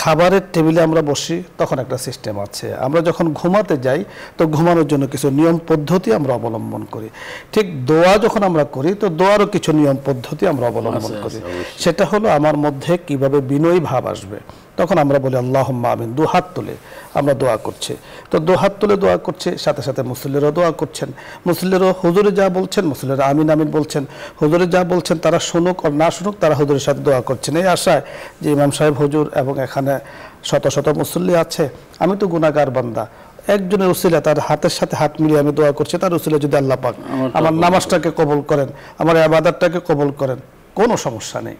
খাবারের টেবিলে আমরা বসি তখন একটা সিস্টেম আছে, আমরা যখন ঘুমাতে যাই তো ঘুমানোর জন্য কিছু নিয়ম পদ্ধতি আমরা অবলম্বন করি। ঠিক দোয়া যখন আমরা করি তো দোয়ারও কিছু নিয়ম পদ্ধতি আমরা অবলম্বন করি। সেটা হলো আমার মধ্যে কিভাবে বিনয়ী ভাব আসবে, তখন আমরা বলি আল্লাহুম্মা আমিন, দু হাত তুলে আমরা দোয়া করছি। তো দু হাত তুলে দোয়া করছে, সাথে সাথে মুসল্লিরাও দোয়া করছেন, মুসল্লিরাও হুজুরে যা বলছেন মুসল্লিরা আমিন আমিন বলছেন, হুজুরে যা বলছেন তারা শুনুক আর না শুনুক তারা হুজুরের সাথে দোয়া করছেন, এই আশায় যে ইমাম সাহেব হুজুর এবং এখানে শত শত মুসল্লি আছে, আমি তো গুনাহগার বান্দা, একজনের উসিলা তার হাতের সাথে হাত মিলিয়ে আমি দোয়া করছি, তার উসিলা যদি আল্লাহ পাক আমার নামাজটাকে কবুল করেন, আমার ইবাদতটাকে কবুল করেন, কোনো সমস্যা নেই।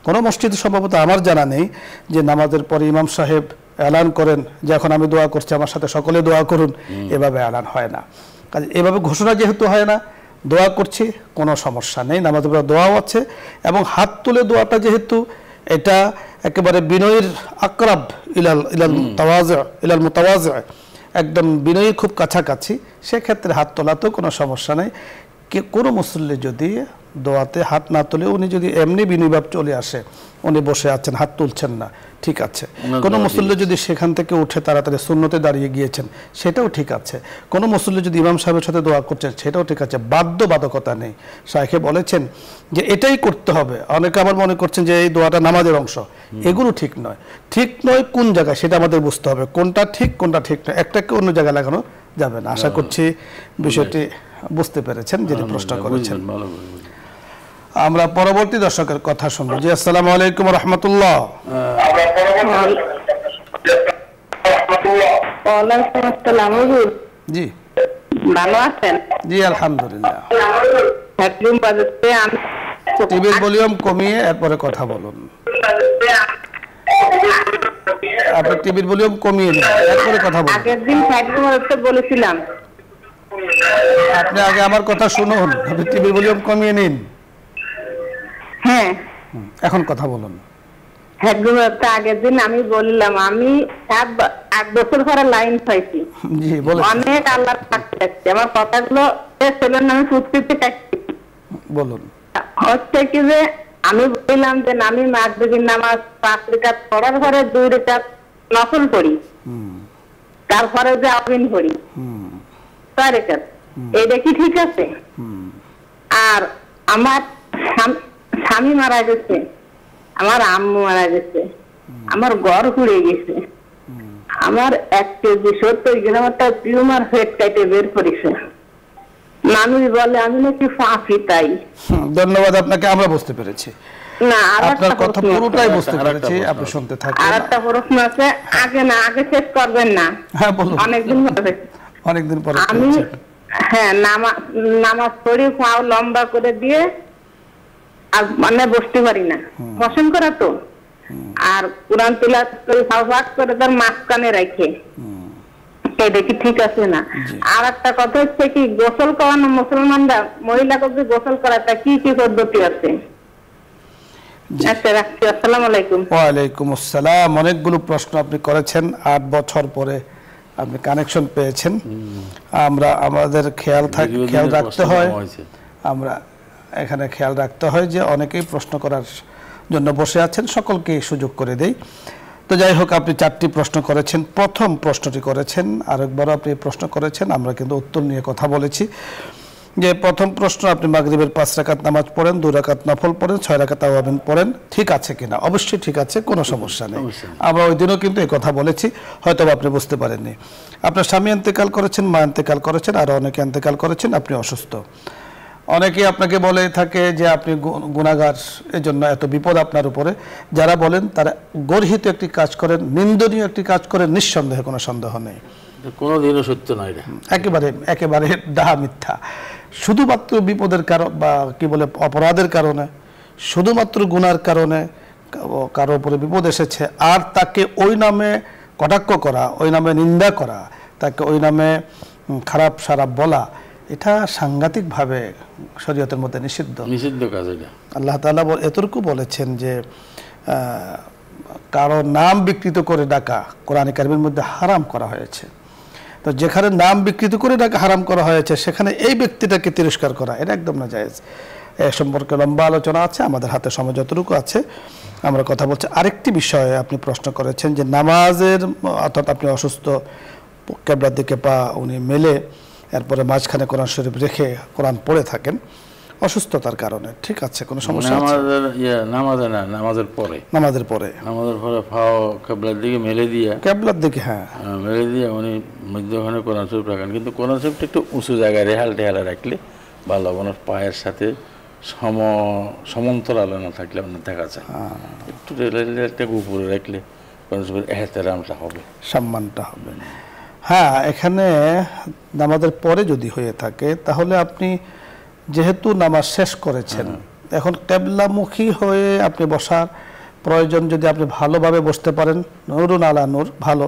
কোনো মসজিদে সম্ভবত আমার জানা নেই যে নামাজের পরে ইমাম সাহেব এলান করেন যে এখন আমি দোয়া করছি আমার সাথে সকলে দোয়া করুন, এভাবে এলান হয় না। কাজে এভাবে ঘোষণা যেহেতু হয় না, দোয়া করছি কোনো সমস্যা নেই, নামাজের পরে দোয়াও আছে এবং হাত তুলে দোয়াটা যেহেতু এটা একেবারে বিনয়ের আকরাব ইলাল ইলাল তাওয়াজু ইলাল মুতাওয়াজি, একদম বিনয়ী খুব কাছাকাছি, সেক্ষেত্রে হাত তোলাতেও কোনো সমস্যা নেই। কোনো মুসল্লি যদি দোয়াতে হাত না তুলে উনি যদি এমনি বিনয়ভাব চলে আসে, উনি বসে আছেন হাত তুলছেন না, ঠিক আছে। কোনো মুসল্লি যদি সেখান থেকে উঠে তাড়াতাড়ি সুন্নতে দাঁড়িয়ে গিয়েছেন, সেটাও ঠিক আছে। কোনো মুসল্লি যদি ইমাম সাহেবের সাথে দোয়া করছেন, সেটাও ঠিক আছে, বাধ্যবাধকতা নেই। শাইখে বলেছেন যে এটাই করতে হবে। অনেকে আবার মনে করছেন যে এই দোয়াটা নামাজের অংশ, এগুলো ঠিক নয়। ঠিক নয় কোন জায়গায় সেটা আমাদের বুঝতে হবে, কোনটা ঠিক কোনটা ঠিক নয়, একটাকে অন্য জায়গায় লাগানো যাবে না। আশা করছি বিষয়টি বুঝতে পেরেছেন যিনি প্রশ্ন করেছেন। আমরা পরবর্তী দর্শকের কথা শুনবো। জি, আসসালামু আলাইকুম ওয়া রাহমাতুল্লাহ। ওয়ালাইকুম আসসালাম হুজুর। জি, ভালো আছেন? জি আলহামদুলিল্লাহ। হেডরুম বাজতে আমি টিভির ভলিউম কমিয়ে এরপরে কথা বলুন। আপনি টিভির ভলিউম কমিয়ে দিন, এরপরে কথা বলুন। আগের দিন হেডরুম বাজতে বলেছিলাম। আপনি আগে আমার কথা শুনুন, আপনি টিভির ভলিউম কমিয়ে নিন। হ্যাঁ, এখন কথা বলুন। হেডরুম বাজতে আগের দিন আমি বললাম আমি 8 বছর পরে লাইন পাইছি। জি বলুন। অনেক আল্লাহর কাছে যাচ্ছি, আমার কথাগুলো ছেলের নামে ফুটতে কাটছি। বলুন। হচ্ছে কি যে আমি বললাম যে আমি মাগরিবের নামাজ 5 রাকাত পড়ার পরে 2 রাকাত নফল পড়ি, তারপরে যে আমিন পড়ি 4 রাকাত, এটা কি ঠিক আছে? আর আমার স্বামী মারা গেছে, আমার আম্মু মারা গেছে, আমার ঘর পুড়ে গেছে, আমার 1 কেজি 70 গ্রাম একটা টিউমার ফেট কেটে বের করেছে। মানুষ বলে আমি নাকি ফাঁসি। তাই ধন্যবাদ আপনাকে, আমরা বুঝতে পেরেছি। না, আপনার কথা পুরোটাই বুঝতে পেরেছি, আপনি শুনতে থাকুন। আরেকটা প্রশ্ন আছে, আগে শেষ করবেন না? হ্যাঁ বলুন। অনেকদিন পরে আমি নামাজ পড়ি, পাও লম্বা করে দিয়ে আর মানে বসতে পারি না, পছন্দ করা তো, আর কোরআন তিলাওয়াত করে ফাঁক করে তার মাঝখানে রাখে, এটা কি ঠিক আছে না? আর একটা কথা হচ্ছে কি, গোসল করানো মুসলমানরা মহিলাকে যে গোসল করাটা কি কি পদ্ধতি আছে? আচ্ছা রাখছি, আসসালামু আলাইকুম। ওয়ালাইকুম আসসালাম। অনেকগুলো প্রশ্ন আপনি করেছেন, 8 বছর পরে আপনি কানেকশন পেয়েছেন। আমরা আমাদের খেয়াল রাখতে হয়, আমরা এখানে খেয়াল রাখতে হয় যে অনেকেই প্রশ্ন করার জন্য বসে আছেন, সকলকে সুযোগ করে দেই। তো যাই হোক, আপনি 4টি প্রশ্ন করেছেন। প্রথম প্রশ্নটি করেছেন, আরেকবারও আপনি প্রশ্ন করেছেন, আমরা কিন্তু উত্তর নিয়ে কথা বলেছি। যে প্রথম প্রশ্ন, আপনি মাগরিবের 5 রাকাত নামাজ পড়েন, 2 রাকাত নফল পড়েন, 6 রাকাত আওয়াবিন পড়েন, ঠিক আছে কিনা? অবশ্যই ঠিক আছে, কোনো সমস্যা নেই। আমরা ওই দিনও কিন্তু এই কথা বলেছি, হয়তো আপনি বুঝতে পারেননি। আপনার স্বামী ইন্তেকাল করেছেন, মা ইন্তেকাল করেছেন, আরও অনেকে ইন্তেকাল করেছেন, আপনি অসুস্থ। অনেকেই আপনাকে বলে থাকে যে আপনি গুনাহগার, এজন্য এত বিপদ আপনার উপরে। যারা বলেন তারা গর্হিত একটি কাজ করেন, নিন্দনীয় একটি কাজ করেন, নিঃসন্দেহে কোনো সন্দেহ নেই। কোনোদিনও সত্য নয়, একেবারে ডাহা মিথ্যা। শুধুমাত্র বিপদের কারণ বা কি বলে অপরাধের কারণে, শুধুমাত্র গুনার কারণে কারো উপরে বিপদ এসেছে, আর তাকে ওই নামে কটাক্ষ করা, ওই নামে নিন্দা করা, তাকে ওই নামে খারাপ সারাপ বলা, এটা সাংঘাতিকভাবে শরীয়তের মধ্যে নিষিদ্ধ কাজ। এটা আল্লাহ তাআলা এতটুকু বলেছেন যে কারো নাম বিকৃত করে ডাকা কোরআনে কারিমের মধ্যে হারাম করা হয়েছে। তো যেখানে নাম বিকৃত করে ডাকা হারাম করা হয়েছে, সেখানে এই ব্যক্তিটাকে তিরস্কার করা এটা একদম না জায়েজ। এ সম্পর্কে লম্বা আলোচনা আছে, আমাদের হাতে সময় যতটুকু আছে আমরা কথা বলছি। আরেকটি বিষয়ে আপনি প্রশ্ন করেছেন যে নামাজের, অর্থাৎ আপনি অসুস্থ, কিবলার দিকে পা উনি মেলে এরপরে মাঝখানে কোরআন শরীফ রেখে কোরআন পড়ে থাকেন অসুস্থতার কারণে, ঠিক আছে, কোনো সমস্যা আছে? নামাজের পরে পাও কিবলার দিকে মেলে দিয়ে, কিবলার দিকে হ্যাঁ মেলে দিয়ে উনি মধ্যখানে কোরআন শরীফ রাখেন, কিন্তু কোরআন শরীফটা একটু উঁচু জায়গায় রেহালে রাখলে ভালো। ওনার পায়ের সাথে সমান্তরালে না থাকলে আপনার দেখা যায়, একটু রেলটা উপরে রাখলে কোরআন শরীফের এহতেরামটা হবে, সম্মানটা হবে। হ্যাঁ, এখানে নামাজের পরে যদি হয়ে থাকে, তাহলে আপনি যেহেতু নামাজ শেষ করেছেন, এখন কিবলামুখী হয়ে আপনি বসার প্রয়োজন, যদি আপনি ভালোভাবে বসতে পারেন, নুরুন আলা নূর, ভালো,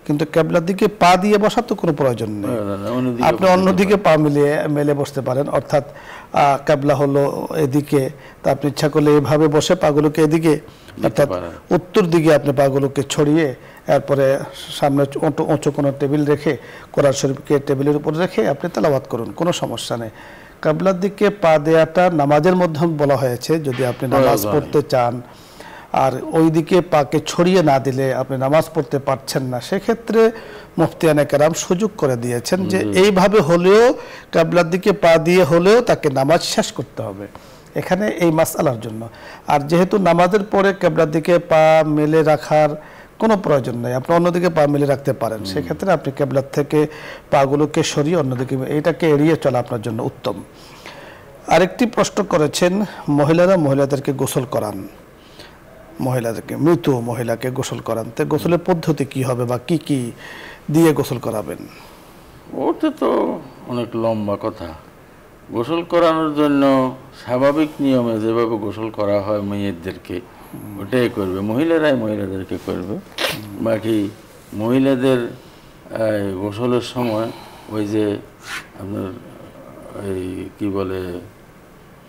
কিন্তু কিবলার দিকে পা দিয়ে বসার তো কোনো প্রয়োজন নেই। আপনি অন্যদিকে পা মেলে বসতে পারেন, অর্থাৎ কিবলা হলো এদিকে, তা আপনি ইচ্ছা করলে এভাবে বসে পাগুলোকে এদিকে, অর্থাৎ উত্তর দিকে আপনি পাগুলোকে ছড়িয়ে, এরপরে সামনে উঁচু কোনো টেবিল রেখে কোরআন শরীফকে টেবিলের উপর রেখে আপনি তেলাওয়াত করুন, কোনো সমস্যা নেই। কিবলার দিকে পা দেওয়াটা নামাজের মধ্যে বলা হয়েছে, যদি আপনি নামাজ পড়তে চান আর ওই দিকে পাকে ছড়িয়ে না দিলে আপনি নামাজ পড়তে পারছেন না, সেক্ষেত্রে মুফতিয়ানে কেরাম সুযোগ করে দিয়েছেন যে এইভাবে হলেও, কিবলার দিকে পা দিয়ে হলেও তাকে নামাজ শেষ করতে হবে, এখানে এই মাসআলার জন্য। আর যেহেতু নামাজের পরে কিবলার দিকে পা মেলে রাখার কোনো প্রয়োজন নেই, আপনি অন্যদিকে পা মেলে রাখতে পারেন, সেক্ষেত্রে আপনি কিবলার থেকে পাগুলোকে সরিয়ে অন্যদিকে, এইটাকে এড়িয়ে চলা আপনার জন্য উত্তম। আরেকটি প্রশ্ন করেছেন, মহিলাদেরকে গোসল করান, মৃত মহিলাকে গোসল করান, তো গোসলের পদ্ধতি কি হবে বা কি কি দিয়ে গোসল করাবেন? ওটা তো অনেক লম্বা কথা। গোসল করানোর জন্য স্বাভাবিক নিয়মে যেভাবে গোসল করা হয় মেয়েদেরকে, ওটাই করবে, মহিলাদেরকে করবে। বাকি মহিলাদের গোসলের সময় ওই যে আপনার এই কি বলে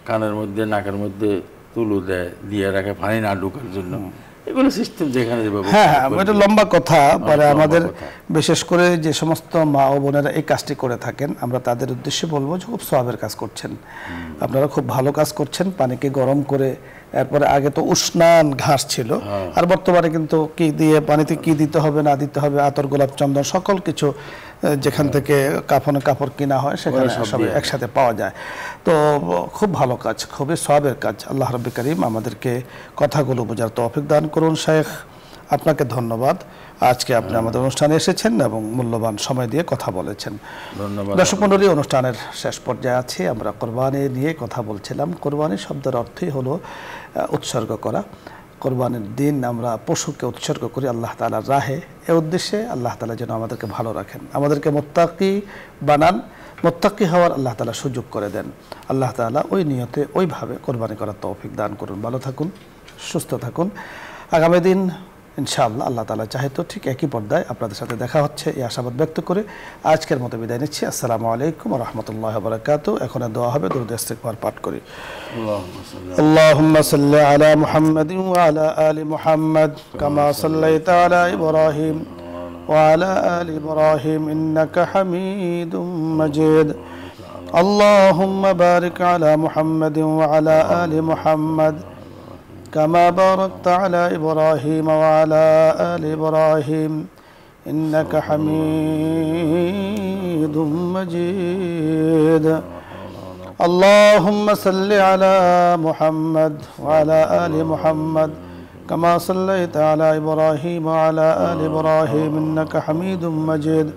কানের মধ্যে নাকের মধ্যে তুলো দিয়ে রাখে পানি না ঢোকার জন্য, এগুলো সিস্টেম যেখানে। হ্যাঁ, এটা লম্বা কথা, পরে আমাদের বিশেষ করে যে সমস্ত মা ও বোনেরা এই কাজটি করে থাকেন, আমরা তাদের উদ্দেশ্যে বলবো যে খুব সওয়াবের কাজ করছেন আপনারা, খুব ভালো কাজ করছেন। পানিকে গরম করে, এরপরে আগে তো উষ্ণান ঘাস ছিল, আর বর্তমানে কিন্তু কি দিয়ে পানিতে কি দিতে হবে না দিতে হবে, আতর, গোলাপ, চন্দন, সকল কিছু যেখান থেকে কাপড় কিনা হয় সেখানে সব একসাথে পাওয়া যায়। তো খুব ভালো কাজ, খুবই সওয়াবের কাজ। আল্লাহ রাব্বুল কারীম আমাদেরকে কথাগুলো বোঝার তৌফিক দান করুন। শেখ, আপনাকে ধন্যবাদ, আজকে আপনি আমাদের অনুষ্ঠানে এসেছেন এবং মূল্যবান সময় দিয়ে কথা বলেছেন। ধন্যবাদ। দর্শক মণ্ডলী, অনুষ্ঠানের শেষ পর্যায়ে আছি, আমরা কোরবানি নিয়ে কথা বলছিলাম। কোরবানি শব্দের অর্থই হলো উৎসর্গ করা। কোরবানির দিন আমরা পশুকে উৎসর্গ করি আল্লাহ তাআলার রাহে, এ উদ্দেশ্যে আল্লাহ তাআলা যেন আমাদেরকে ভালো রাখেন, আমাদেরকে মুত্তাকি বানান, মুত্তাকি হওয়ার আল্লাহ তাআলা সুযোগ করে দেন। আল্লাহ তাআলা ওই নিয়তে ওইভাবে কোরবানি করার তৌফিক দান করুন। ভালো থাকুন, সুস্থ থাকুন। আগামী দিন ইনশাআল্লাহ আল্লাহ তাআলা চাহে তো ঠিক একই পর্দায় আপনাদের সাথে দেখা হচ্ছে, এই আশাবাদ ব্যক্ত করে আজকের মতো বিদায় নিচ্ছি। আসসালামু আলাইকুম ওয়া রাহমাতুল্লাহি ওয়া বারাকাতুহু। এখন দোয়া হবে, দরুদ ইস্তিগফার পাঠ করি। আল্লাহুম্মা সাল্লি আলা মুহাম্মাদিন ওয়া আলা আলি মুহাম্মাদ কামা সাল্লাইতা আলা ইব্রাহিম ওয়া আলা আলি ইব্রাহিম ইন্নাকা হামিদুম মাজিদ। আল্লাহুম্মা বারিক আলা মুহাম্মাদিন ওয়া আলা আলি মুহাম্মাদ كما باركت على إبراهيم وعلى آل إبراهيم إنك حميد مجيد اللهم صل على محمد وعلى آل محمد كما صليت على إبراهيم وعلى آل إبراهيم إنك حميد مجيد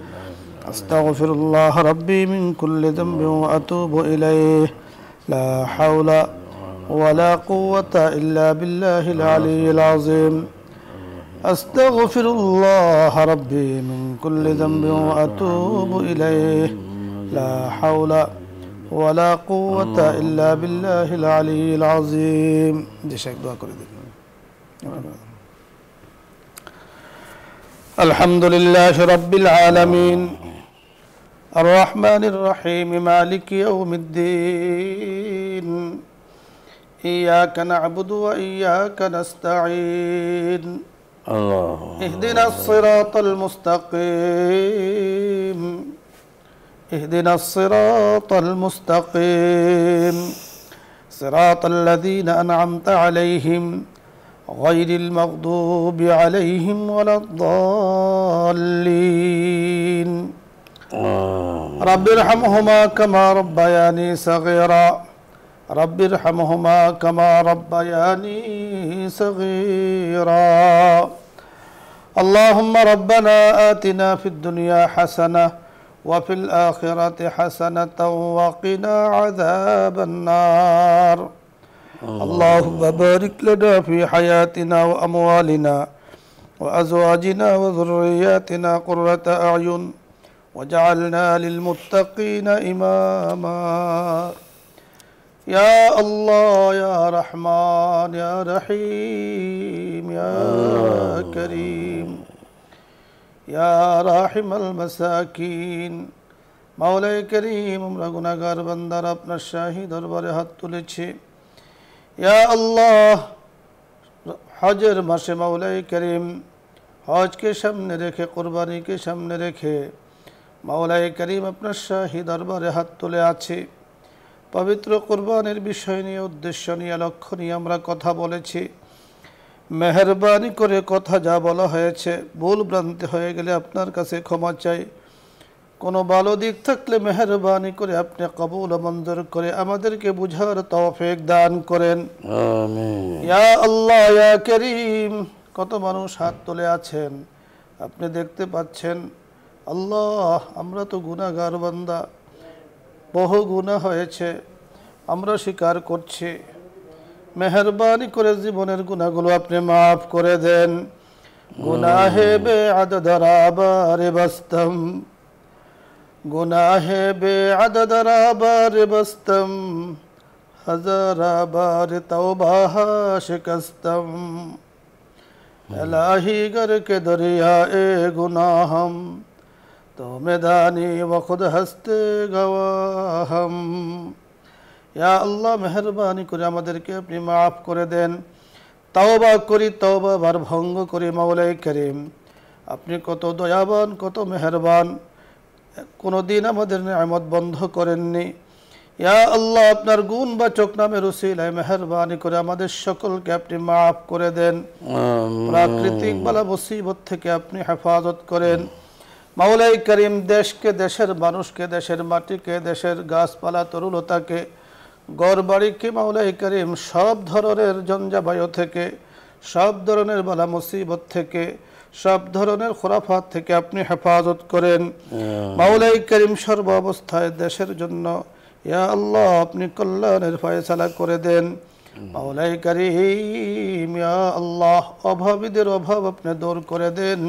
أستغفر الله ربي من كل ذنب وأتوب إليه لا حول ولا قوة إلا بالله العلي العظيم أستغفر الله ربي من كل ذنب وأتوب إليه لا حول ولا قوة إلا بالله العلي العظيم الحمد لله رب العالمين الرحمن الرحيم مالك يوم الدين إياك نعبد وإياك نستعين اهدنا الصراط المستقيم اهدنا الصراط المستقيم صراط الذين أنعمت عليهم غير المغضوب عليهم ولا الضالين رب ارحمهما كما ربياني صغيرا رب ارحمهما كما ربياني صغيرا اللهم ربنا آتنا في الدنيا حسنة وفي الآخرة حسنة وقنا عذاب النار اللهم بارك لنا في حياتنا وأموالنا وأزواجنا وذرياتنا قرة أعين وجعلنا للمتقين إماما يا الله يا رحمن يا رحيم يا كريم يا راحم المساكين মাওলাই করিম আমরা গুনাহগার বান্দারা আপনার শাহী দরবারে হাত তুলেছি ইয়া আল্লাহ হজের মাসে মাওলাই করিম হজকে সামনে রেখে কুরবানিকে সামনে রেখে মাওলাই করিম আপনার শাহী দরবারে হাত তুলে আছে পবিত্র কুরবানির বিষয় নিয়ে উদ্দেশ্য নিয়ে লক্ষ্য নিয়ে আমরা কথা বলেছি মেহেরবানি করে কথা যা বলা হয়েছে ভুল ভ্রান্তি হয়ে গেলে আপনার কাছে ক্ষমা চাই কোনো ভালো দিক থাকলে মেহেরবানি করে আপনি কবুল ও মঞ্জুর করে আমাদেরকে বুঝার তৌফিক দান করেন আমিন ইয়া আল্লাহ ইয়া করিম কত মানুষ হাত তুলে আছেন আপনি দেখতে পাচ্ছেন আল্লাহ আমরা তো গুনাহগার বান্দা বহু গুনাহ হয়েছে আমরা স্বীকার করছি মেহেরবানি করে জীবনের গুনাহগুলো আপনি মাফ করে দেন গুনাহে বেআদদ রাবারে বস্তম গুনাহে বেআদদ রাবারে বস্তম হাজার তওবা শিকস্তম इलाही गर के दरिया ए गुनाहम तो मैदानी व खुद हस्ते गवाहम या अल्लाह मेहरबानी করে আমাদেরকে আপনি maaf করে দেন তওবা করি তওবা বার ভঙ্গ করি মাওলাই করিম আপনি কত দয়াবান কত মেহেরবান কোনদিন আমাদের নিয়ামত বন্ধ করেননি ইয়া আল্লাহ আপনার গুণবাচক নামের উসিলায় মেহেরবানি করে আমাদের সকলকে আপনি maaf করে দেন প্রাকৃতিক বালা মুসিবত থেকে আপনি হেফাজত করেন মাওলাই করিম দেশকে দেশের মানুষকে দেশের মাটিকে দেশের গাছপালা তরুলতাকে গড়বাড়িকে মাওলাই করিম সব ধরনের জঞ্জাবায়ু থেকে সব ধরনের বালা মুসিবত থেকে সব ধরনের খুরাফাত থেকে আপনি হেফাজত করেন মাওলাই করিম সর্ব অবস্থায় দেশের জন্য ইয়া আল্লাহ আপনি কল্যাণের ফয়সালা করে দেন মাওলাই করিম ইয়া আল্লাহ অভাবীদের অভাব আপনি দূর করে দেন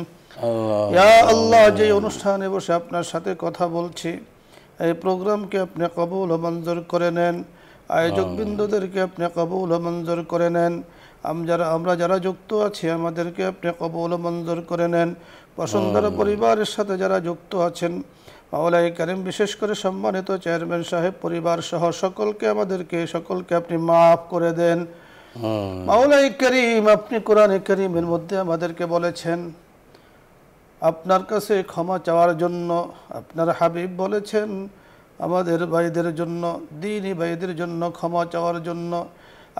ইয়া আল্লাহ যে অনুষ্ঠানে বসে আপনার সাথে কথা বলছি এই প্রোগ্রামকে আপনি কবুল ও মঞ্জুর করে নেন আয়োজক বিন্দুদেরকে আপনি কবুল ও মঞ্জুর করে নেন আমরা যারা যুক্ত আছি আমাদেরকে আপনি কবুল ও মঞ্জুর করে নেন বসুন্ধরা পরিবারের সাথে যারা যুক্ত আছেন মাওলাই করিম বিশেষ করে সম্মানিত চেয়ারম্যান সাহেব পরিবার সহ সকলকে আপনি maaf করে দেন মাওলাই করিম আপনি কোরআনে কারীমের মধ্যে আমাদেরকে বলেছেন আপনার কাছে ক্ষমা চাওয়ার জন্য আপনার হাবিব বলেছেন আমাদের ভাইদের জন্য দ্বীনি ভাইদের জন্য ক্ষমা চাওয়ার জন্য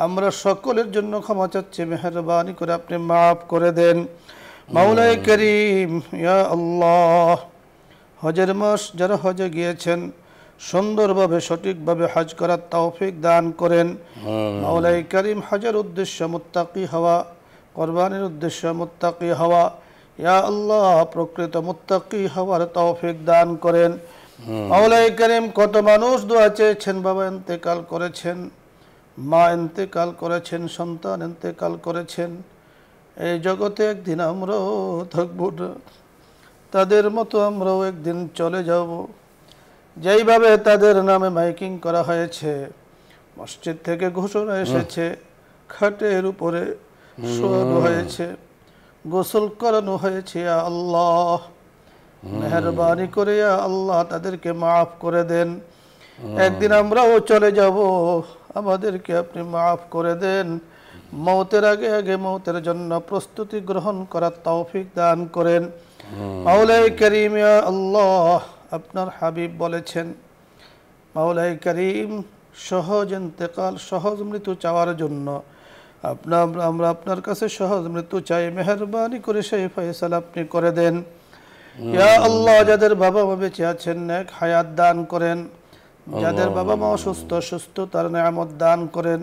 আমরা সকলের জন্য ক্ষমা চাচ্ছি, মেহেরবানি করে আপনি মাফ করে দেন। মাওলাই করিম, ইয়া আল্লাহ, হজের মাস যারা হজে গিয়েছেন সুন্দরভাবে সঠিকভাবে হজ করার তৌফিক দান করেন। মাওলাই করিম, হজের উদ্দেশ্য মুত্তাকি হওয়া, কোরবানির উদ্দেশ্য মুত্তাকি হওয়া, ইয়া আল্লাহ প্রকৃত মুত্তাকি হওয়ার তৌফিক দান করেন। মাওলাই করিম, কত মানুষ দোয়া চেয়েছেন, বাবা ইন্তেকাল করেছেন, মা ইন্তেকাল করেছেন, সন্তান ইন্তেকাল করেছেন, এই জগতে একদিন আমরাও থাকবো না, তাদের মতো আমরাও একদিন চলে যাব। যেইভাবে তাদের নামে মাইকিং করা হয়েছে, মসজিদ থেকে ঘোষণা এসেছে, খাটের উপরে শোয়ানো হয়েছে, গোসল করানো হয়েছে, ইয়া আল্লাহ মেহেরবানি করে ইয়া আল্লাহ তাদেরকে মাফ করে দেন। একদিন আমরাও চলে যাব, আমাদেরকে আপনি মাফ করে দেন। মওতের আগে আগে মওতের জন্য প্রস্তুতি গ্রহণ করার তৌফিক দান করেন। মাওলাই করিম, ইয়া আল্লাহ আপনার হাবিব বলেছেন, মাওলাই করিম সহজ ইন্তেকাল, সহজ মৃত্যু চাওয়ার জন্য আমরা আপনার কাছে সহজ মৃত্যু চাই, মেহেরবানি করে সেই ফয়সালা আপনি করে দেন। ইয়া আল্লাহ যাদের বাবা মা বেঁচে আছেন নেক হায়াত দান করেন, যাদের বাবা মা অসুস্থ সুস্থতার নেয়ামত দান করেন,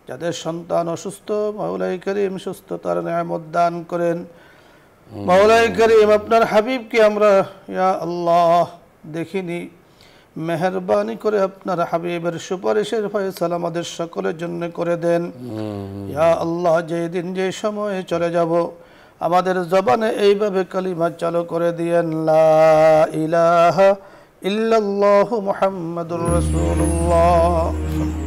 যাদের সন্তান অসুস্থ মাওলাই করিম সুস্থতার নেয়ামত দান করেন। মাওলাই করিম আপনার হাবিবকে আমরা ইয়া আল্লাহ দেখিনি, মেহেরবানি করে আপনার হাবিবের সুপারিশের ফয়সালা আমাদের সকলের জন্য করে দেন। ইয়া আল্লাহ যেই দিন যে সময়ে চলে যাব আমাদের জবানে এইভাবে কালিমা চালু করে দিয়েন, লা ইলাহা ইল্লাল্লাহু মুহাম্মাদুর রাসূলুল্লাহ।